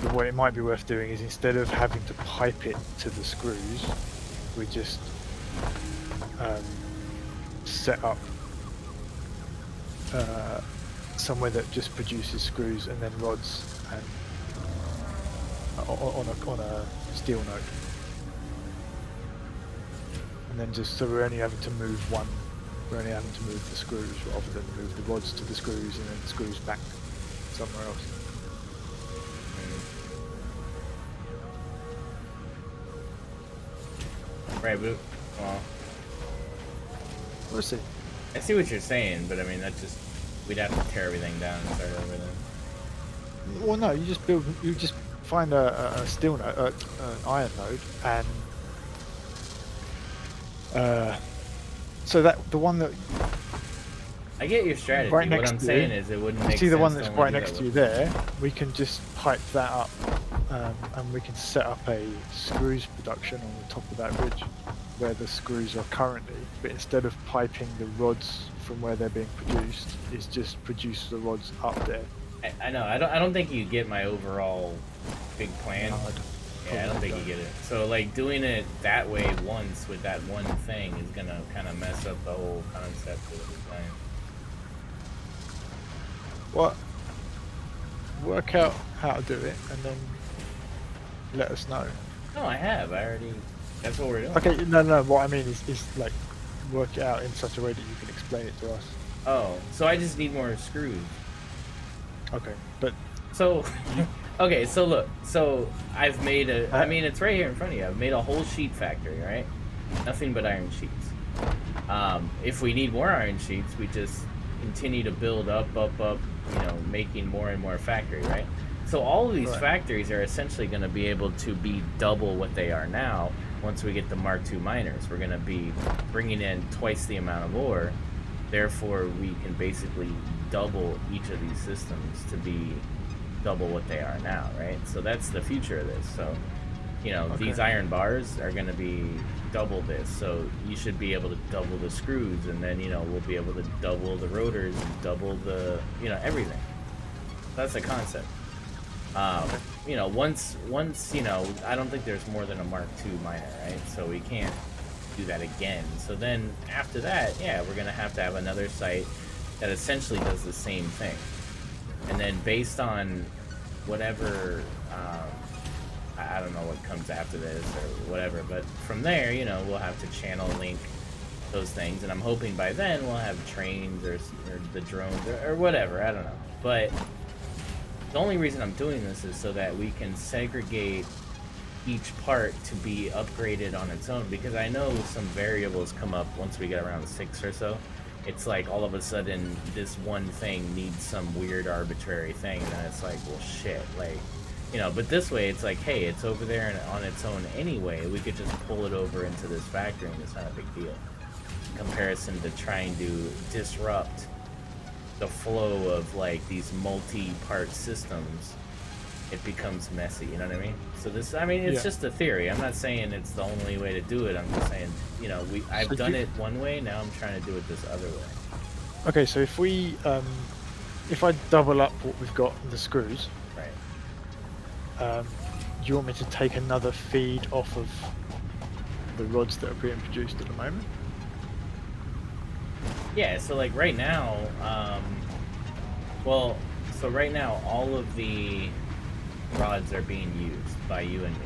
So what it might be worth doing is, instead of having to pipe it to the screws, we just set up somewhere that just produces screws and then rods, and on a steel node, and then just so we're only having to move one. We're only having to move the screws rather than move the rods to the screws and then the screws back somewhere else. Right, but well, We'll see. I see what you're saying, but I mean that just we'd have to tear everything down and start over then. Well, no, you just find a steel node, an iron node, and so that the one that I get your strategy. right What next I'm to saying you, is it wouldn't make see the sense one to that's only right do next that to you with- there. We can just pipe that up, and we can set up a screws production on the top of that ridge. where the screws are currently, but instead of piping the rods from where they're being produced, it's just produce the rods up there. I know. I don't think you get my overall big plan. No, Yeah, I don't think you get it. So like doing it that way once with that one thing is gonna kind of mess up the whole concept of the design. What? Work out how to do it and then let us know. No, I have. I already. That's what we're doing. Okay, no. What I mean is like work it out in such a way that you can explain it to us. Oh, so I just need more screws. Okay, but So, okay, so look, so I've made a, I mean, it's right here in front of you. I've made a whole sheet factory, right? Nothing but iron sheets. If we need more iron sheets, we just continue to build up, you know, making more and more factory, right? So all of these factories are essentially going to be able to be double what they are now once we get the Mark II miners. We're going to be bringing in twice the amount of ore. Therefore, we can basically double each of these systems to be double what they are now, right? So that's the future of this. So, you know, these iron bars are going to be double this. So you should be able to double the screws, and then, you know, we'll be able to double the rotors and double the, you know, everything. That's the concept. You know, once, you know, I don't think there's more than a Mark II miner, right? So we can't do that again. So then after that, yeah, we're going to have another site that essentially does the same thing. And then based on whatever, I don't know what comes after this or whatever, but from there, you know, we'll have to channel link those things. And I'm hoping by then we'll have trains or the drones or whatever, I don't know. But the only reason I'm doing this is so that we can segregate each part to be upgraded on its own, because I know some variables come up once we get around 6 or so. It's like all of a sudden this one thing needs some weird arbitrary thing, and it's like, well, shit, like, you know. But this way it's like, hey, it's over there and on its own anyway, we could just pull it over into this factory and it's not a big deal in comparison to trying to disrupt the flow of like these multi-part systems. It becomes messy, you know what I mean? So this, I mean, it's just a theory. I'm not saying it's the only way to do it. I'm just saying, you know, I've done it one way, now I'm trying to do it this other way. Okay, so if we, if I double up what we've got in the screws, right? Do you want me to take another feed off of the rods that are being produced at the moment? Yeah, so like right now, well, so right now all of the rods are being used by you and me.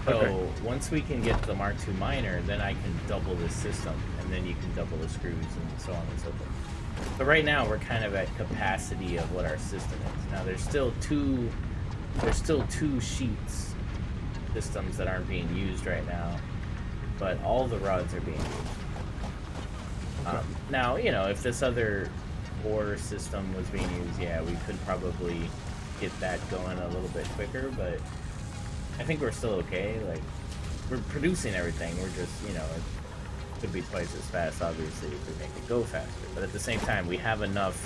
So once we can get the Mark II miner, then I can double this system, and then you can double the screws and so on and so forth. But right now we're kind of at capacity of what our system is. Now there's still two sheets systems that aren't being used right now, but all the rods are being used. Now, you know, if this other ore system was being used, yeah, we could probably get that going a little bit quicker, but I think we're still okay. Like, we're producing everything. We're just, you know, it could be twice as fast, obviously, if we make it go faster. But at the same time, we have enough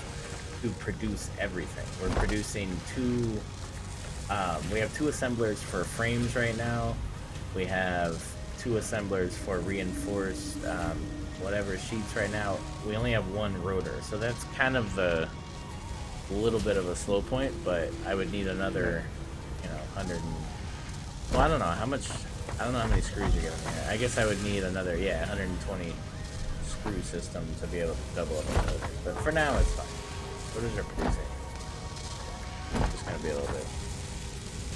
to produce everything. We're producing we have 2 assemblers for frames right now. We have 2 assemblers for reinforced whatever sheets right now. We only have 1 rotor, so that's kind of a little bit of a slow point, but I would need another, you know, 100 and, well, I don't know how much, I don't know how many screws you're getting here. I guess I would need another, 120 screw system to be able to double up the rotor. But for now, it's fine. Rotors are producing. It's just gonna be a little bit.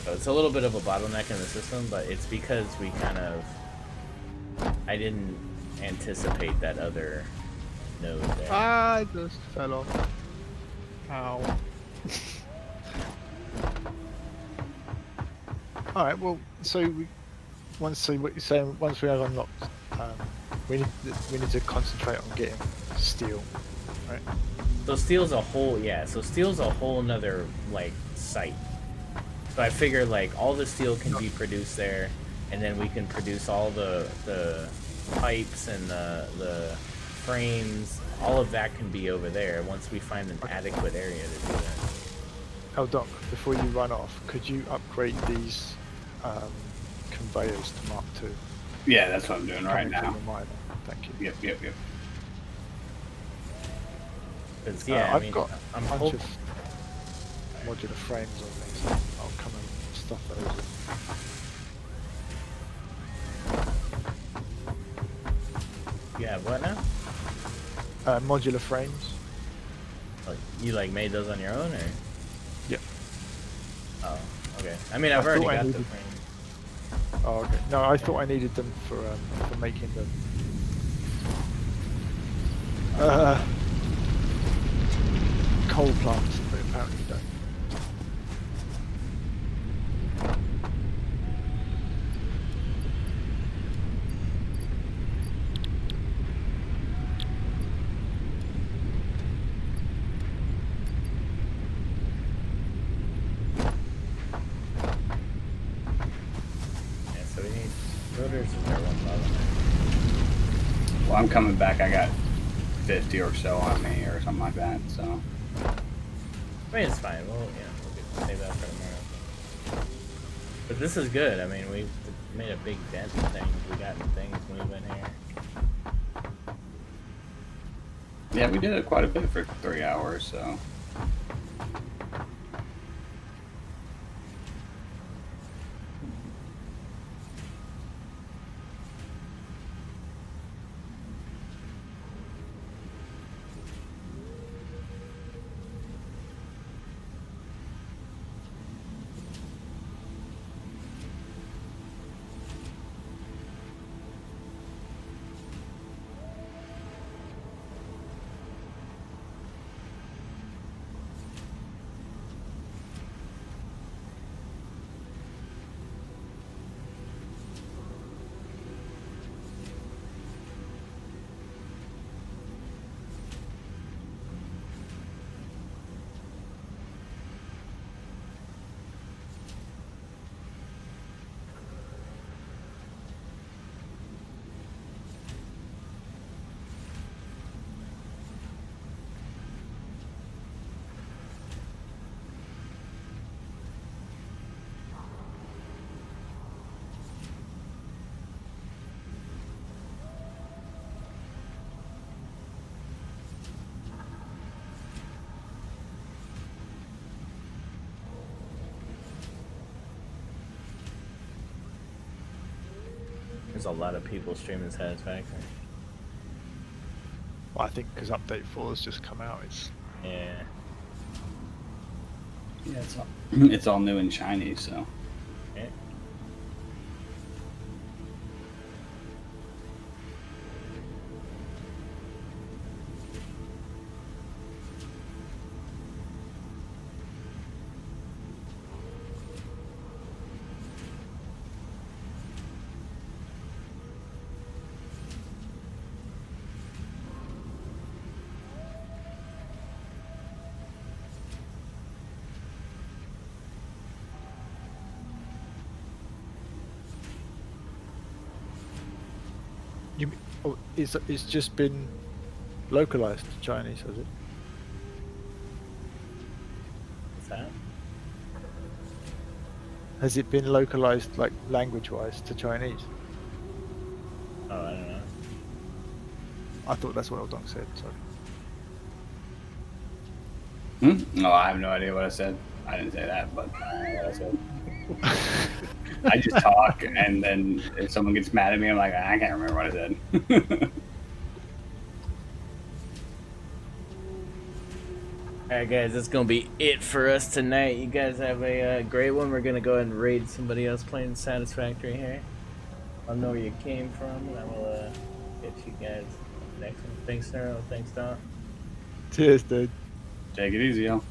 So it's a little bit of a bottleneck in the system, but it's because we kind of, I didn't anticipate that other node there. I just fell off. Ow. Alright, well, so once what you're saying, once we have unlocked, we need to concentrate on getting steel, right? So steel's a whole, so steel's a whole nother, like, site. So I figure, like, all the steel can be produced there, and then we can produce all the pipes and the frames. All of that can be over there once we find an adequate area to do that. Eldonk, before you run off, could you upgrade these conveyors to Mark II? Yeah, that's what I'm doing right Coming from now. the miner. Thank you. Yep. Because yeah, I I've mean, got I'm a bunch hoping. of modular frames on me, so I'll come and stuff those in. You have what now? Modular frames. Oh, you like made those on your own, or? Yep. Oh, okay. I mean, I've already got the frame. Oh, okay. No, I thought I needed them for making the coal plants, but apparently you don't. Yeah, so we need rotors. Is there one bottom? Well, I'm coming back. I got 50 or so on me, or something like that. So. I mean, it's fine. We'll get save that for tomorrow. But this is good. I mean, we've made a big dent in things. We got things moving here. Yeah, we did it quite a bit for 3 hours. So. There's a lot of people streaming Satisfactory. Well, I think because update 4 has just come out, it's Yeah. Yeah, it's all new and shiny. So. Yeah. you. Oh, it's just been localized to Chinese, has it? What's that? Has it been localized, like language-wise, to Chinese? Oh, I don't know. I thought that's what Eldonk said. Sorry. No, I have no idea what I said. I didn't say that, but I don't know what I said. I just talk, and then if someone gets mad at me, I'm like, I can't remember what I said. Alright guys, that's gonna be it for us tonight. You guys have a great one. We're gonna go ahead and raid somebody else playing Satisfactory here. I'll know where you came from, and I will get you guys next one. Thanks, Nero. Thanks, Don. Cheers, dude. Take it easy, y'all.